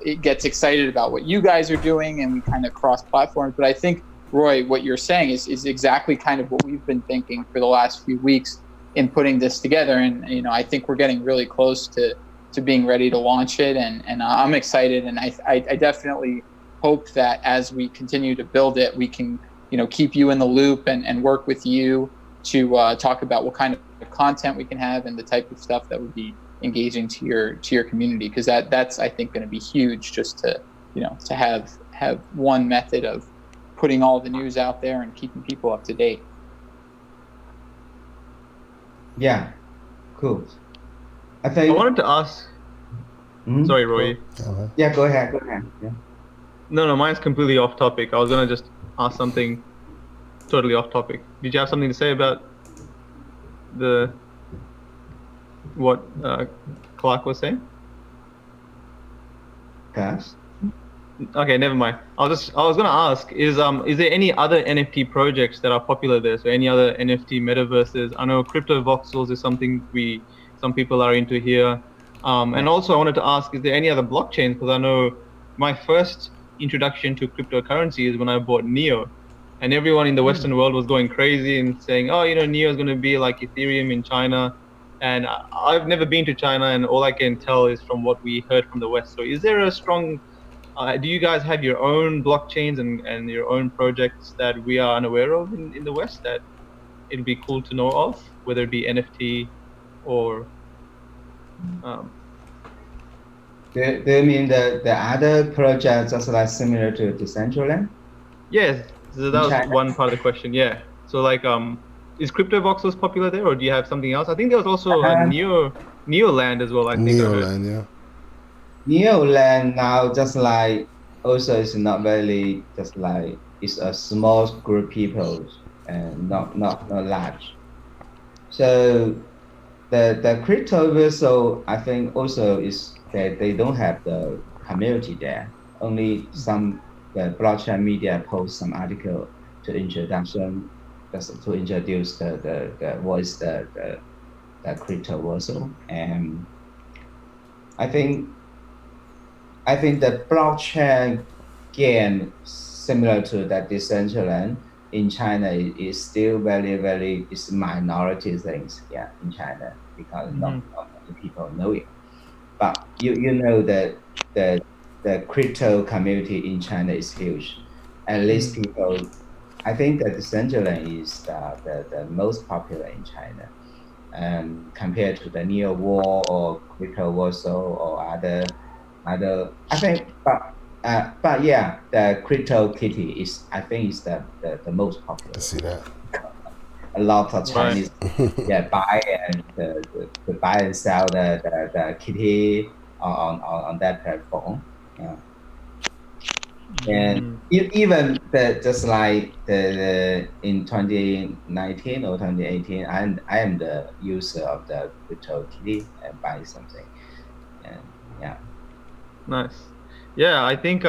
it gets excited about what you guys are doing, and we kind of cross platforms. But I think, Roy, what you're saying is exactly kind of what we've been thinking for the last few weeks in putting this together. And I think we're getting really close to being ready to launch it, and I'm excited, and I definitely hope that as we continue to build it, we can keep you in the loop and work with you to talk about what kind of content we can have and the type of stuff that would be engaging to your community, because that's I think going to be huge, just to to have one method of putting all the news out there and keeping people up to date. Yeah, cool. I wanted to ask. Sorry, Roy. Yeah, go ahead. Yeah. No, mine's completely off topic. I was gonna just ask something totally off topic. Did you have something to say about what Clark was saying? Yes. Okay, never mind. I was gonna ask, is there any other NFT projects that are popular there? So any other NFT metaverses? I know crypto voxels is something some people are into here. And also I wanted to ask, is there any other blockchains? Because I know my first introduction to cryptocurrency is when I bought Neo, and everyone in the Western world was going crazy and saying, oh, Neo is going to be like Ethereum in China. And I've never been to China, and all I can tell is from what we heard from the West. So is there a strong, do you guys have your own blockchains and your own projects that we are unaware of in the West that it'd be cool to know of, whether it be NFT or... Do you mean the other projects just like similar to Decentraland? Yes, so that was one part of the question. Yeah. So like, is Crypto Voxels popular there, or do you have something else? I think there was also a Neoland as well. I think. Neoland, yeah. Neoland now just like also is not very just like it's a small group of people and not large. So the crypto vessel, I think also is that they don't have the community there. Only the blockchain media post some article to introduction, just to introduce the crypto vessel. And I think the blockchain game similar to that Decentraland in China is still very it's minority things, in China, because not many people know it. But you know that the crypto community in China is huge. At least people, I think that Decentraland is the most popular in China, compared to the Neo War or Crypto Warsaw or other. I think, but yeah, the Crypto Kitty is the most popular. I see that. A lot of Chinese buy and buy and sell the kitty on that platform. Yeah. And even just like the in 2019 or 2018, I am the user of the Crypto Kitty and buy something. And yeah. Nice. Yeah, I think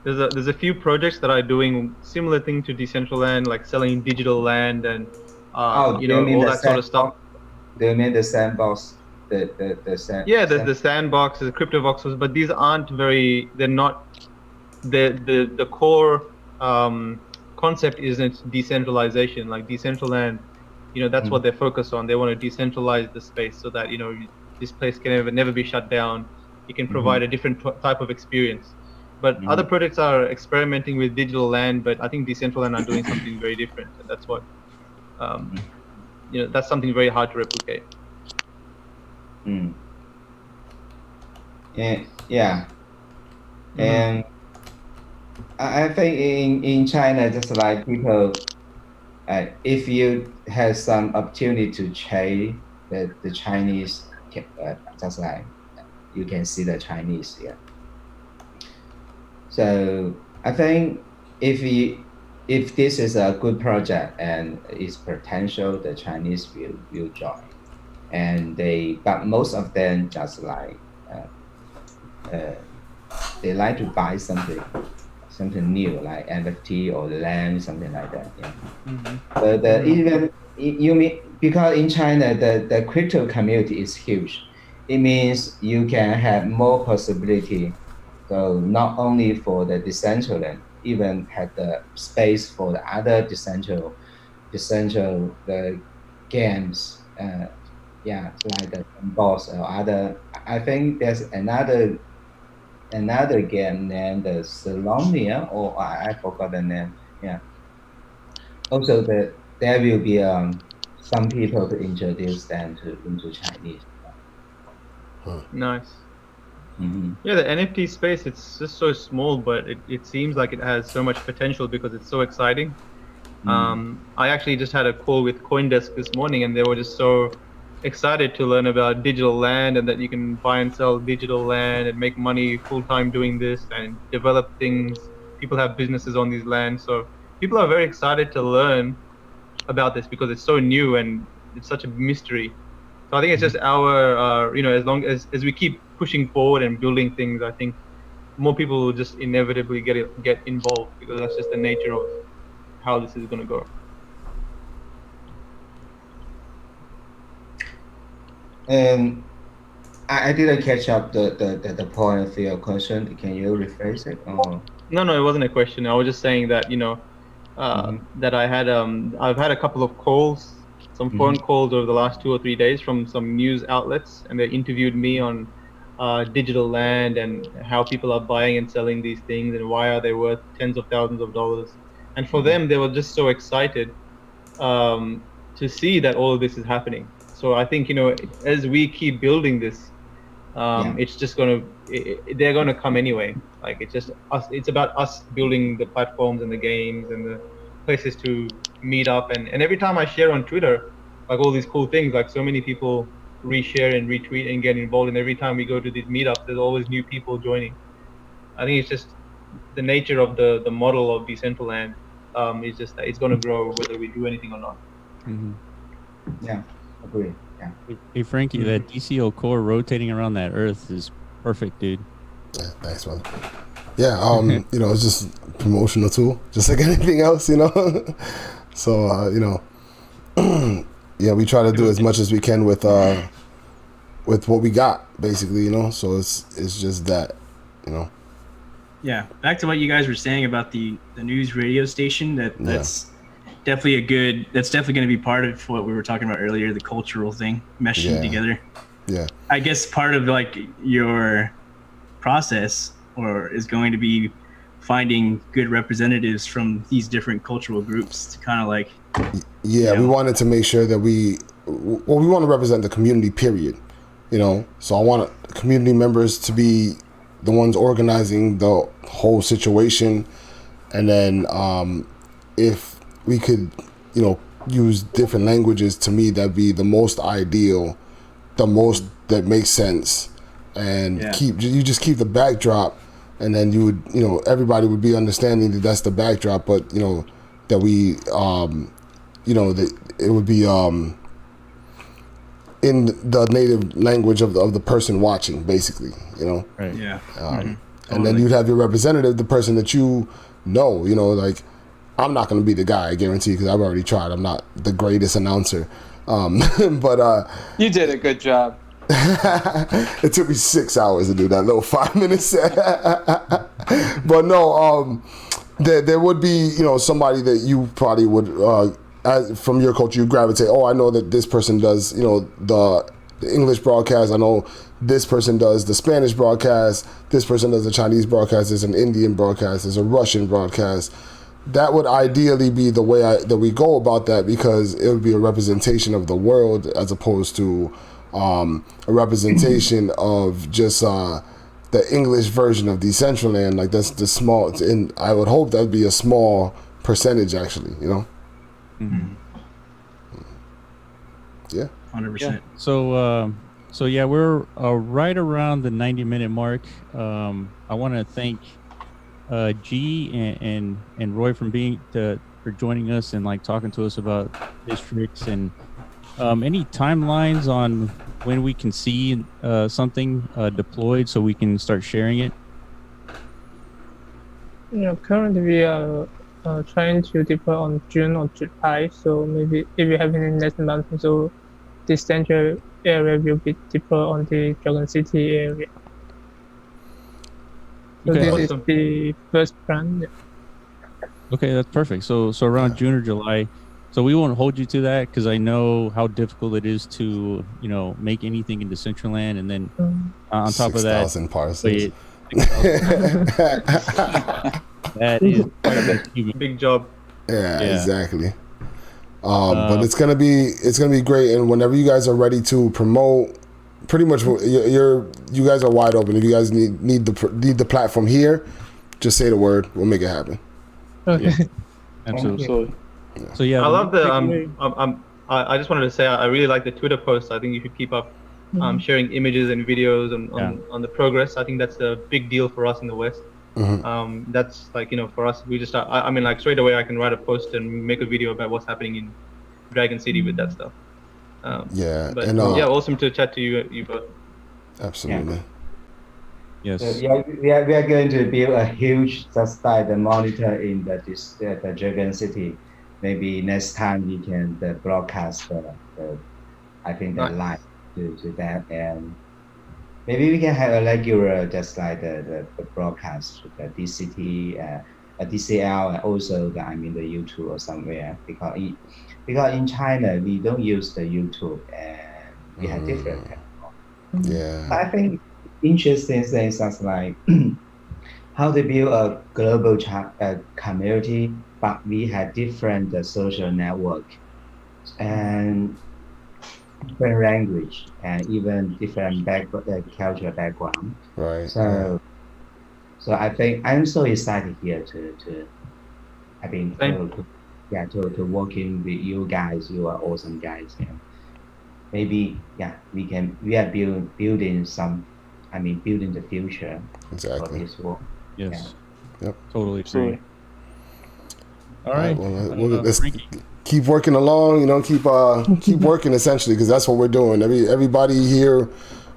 there's a few projects that are doing similar thing to Decentraland, like selling digital land and you know, all that sort of stuff. Do you mean the sandbox? The sand? Yeah, the sandboxes, the crypto voxels, but these aren't very. They're not. The core concept isn't decentralization. Like Decentraland, you know, that's what they're focused on. They want to decentralize the space so that, you know, this place can never be shut down. You can provide a different type of experience. But other projects are experimenting with digital land, but I think Decentraland are doing something very different, and that's what, you know, that's something very hard to replicate. Yeah. And I think in China, just like people, if you have some opportunity to trade the Chinese, just like you can see the Chinese here. So I think if this is a good project and its potential, the Chinese will join. And but most of them just like they like to buy something new, like NFT or land, something like that. Yeah. But even you mean, because in China the crypto community is huge, it means you can have more possibility. So not only for the Decentraland, even have the space for the other Decentral the games. Like the Baus or other. I think there's another game named the Salonia, or I forgot the name. Yeah. Also, there will be some people to introduce them into Chinese. Nice. Yeah, the NFT space, it's just so small, but it seems like it has so much potential because it's so exciting. I actually just had a call with CoinDesk this morning, and they were just so excited to learn about digital land and that you can buy and sell digital land and make money full-time doing this and develop things. People have businesses on these lands, so people are very excited to learn about this because it's so new and it's such a mystery. So I think it's just our, you know, as long as we keep pushing forward and building things, I think more people will just inevitably get involved, because that's just the nature of how this is going to go. And I didn't catch up the point of your question. Can you rephrase it? Or? No, it wasn't a question. I was just saying that, you know, that I had I've had a couple of calls, some phone calls over the last 2 or 3 days from some news outlets, and they interviewed me on digital land and how people are buying and selling these things and why are they worth tens of thousands of dollars. And for them, they were just so excited to see that all of this is happening. So I think, you know, as we keep building this, it's just they're gonna come anyway. Like, it's just us. It's about us building the platforms and the games and the places to meet up. And every time I share on Twitter, like all these cool things, like so many people reshare and retweet and get involved. And every time we go to these meetups, there's always new people joining. I think it's just the nature of the model of Decentraland. Is just that it's gonna grow whether we do anything or not. Yeah. Agree. Yeah. Hey Franky, that DCL core rotating around that Earth is perfect, dude. Yeah, thanks, man. Yeah, you know, it's just a promotional tool, just like anything else, you know. So you know, yeah, we try to do as much as we can with what we got, basically, you know. So it's just that, you know. Yeah, back to what you guys were saying about the news radio station. That's definitely that's definitely going to be part of what we were talking about earlier, the cultural thing, meshing together. Yeah. I guess part of like your process is going to be finding good representatives from these different cultural groups to kind of like. Yeah, you know, we wanted to make sure that we want to represent the community, period. You know, so I want community members to be the ones organizing the whole situation, and then if we could, you know, use different languages, to me that'd be the most ideal, the most that makes sense, and you just keep the backdrop, and then you would, you know, everybody would be understanding that that's the backdrop, but you know that we you know, that it would be in the native language of the person watching, basically, you know. Right. Yeah. And then you'd have your representative, the person that you know, like I'm not going to be the guy, I guarantee, because I've already tried. I'm not the greatest announcer. But You did a good job. it took me 6 hours to do that little 5 minutes. But no, there would be, somebody that you probably would, from your culture, you gravitate. Oh, I know that this person does, the English broadcast. I know this person does the Spanish broadcast. This person does the Chinese broadcast. There's an Indian broadcast. There's a Russian broadcast. That would ideally be the way that we go about that, because it would be a representation of the world as opposed to a representation of just the English version of Decentraland. Like, that's the small, and I would hope that would be a small percentage, actually. Mm-hmm. Yeah. 100%. So yeah, we're right around the 90-minute mark. I want to thank Jie and Roy for joining us and like talking to us about districts, and any timelines on when we can see something deployed so we can start sharing it. Currently we are trying to deploy on June or July, so maybe if you have any next month, so the central area will be deployed on the Dragon City area. So Okay. this is the first plan. Yeah. Okay, that's perfect. So around June or July. So we won't hold you to that, because I know how difficult it is to make anything in Decentraland, and then on top of that, 6,000 parcels. That is quite a achievement. Big job. Yeah, Yeah. exactly. But it's gonna be great, and whenever you guys are ready to promote, pretty much you guys are wide open. If you guys need the platform here, just say the word. We'll make it happen. Okay. Yeah. Absolutely. So yeah, I love the I just wanted to say I really like the Twitter posts. I think you should keep up sharing images and videos on the progress. I think that's a big deal for us in the West. Mm-hmm. That's like, for us, we just I mean, like, straight away I can write a post and make a video about what's happening in Dragon City with that stuff. But awesome to chat to you both. Absolutely. Yes. So, we are going to build a huge just like the monitor in the Dragon City. Maybe next time we can broadcast the live to that, and maybe we can have a regular just like the broadcast to the DCT, DCL, and also the YouTube or somewhere, because in China we don't use the YouTube, and we have different. Yeah. I think interesting things as like how to build a global community, but we have different social network and different language and even different cultural background. Right. So I think I'm so excited here to working with you guys. You are awesome guys. And maybe we are building the future Exactly. for this world. Yes. Yeah. Yep. Totally agree. All right. Well, let's Franky. keep working along. Keep working, essentially, because that's what we're doing. Everybody here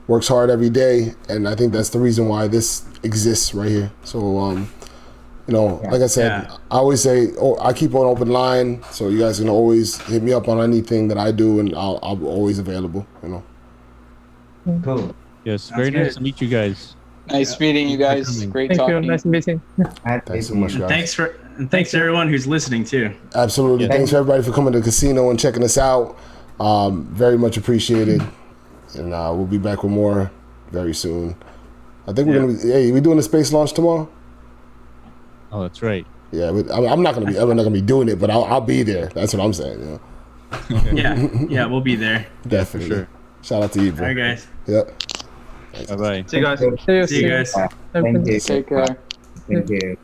works hard every day, and I think that's the reason why this exists right here. So, like I said, I always say, I keep an open line, so you guys can always hit me up on anything that I do, and I'm always available. Cool. Yes. Very nice to meet you guys. Nice meeting you guys. Great Thank you. talking. Nice meeting. Thanks so much, guys. Thanks to everyone who's listening too. Absolutely. Yeah. Thanks for everybody for coming to the casino and checking us out. Very much appreciated. And we'll be back with more very soon. I think we're gonna be. We doing a space launch tomorrow? Oh, that's right. Yeah, I'm not gonna be doing it, but I'll be there. That's what I'm saying. Yeah, we'll be there. Definitely. For sure. Shout out to you, bro. All right, guys. Yep. Bye bye. See you guys. See you See you soon. guys. Thank you. Take care. Thank you.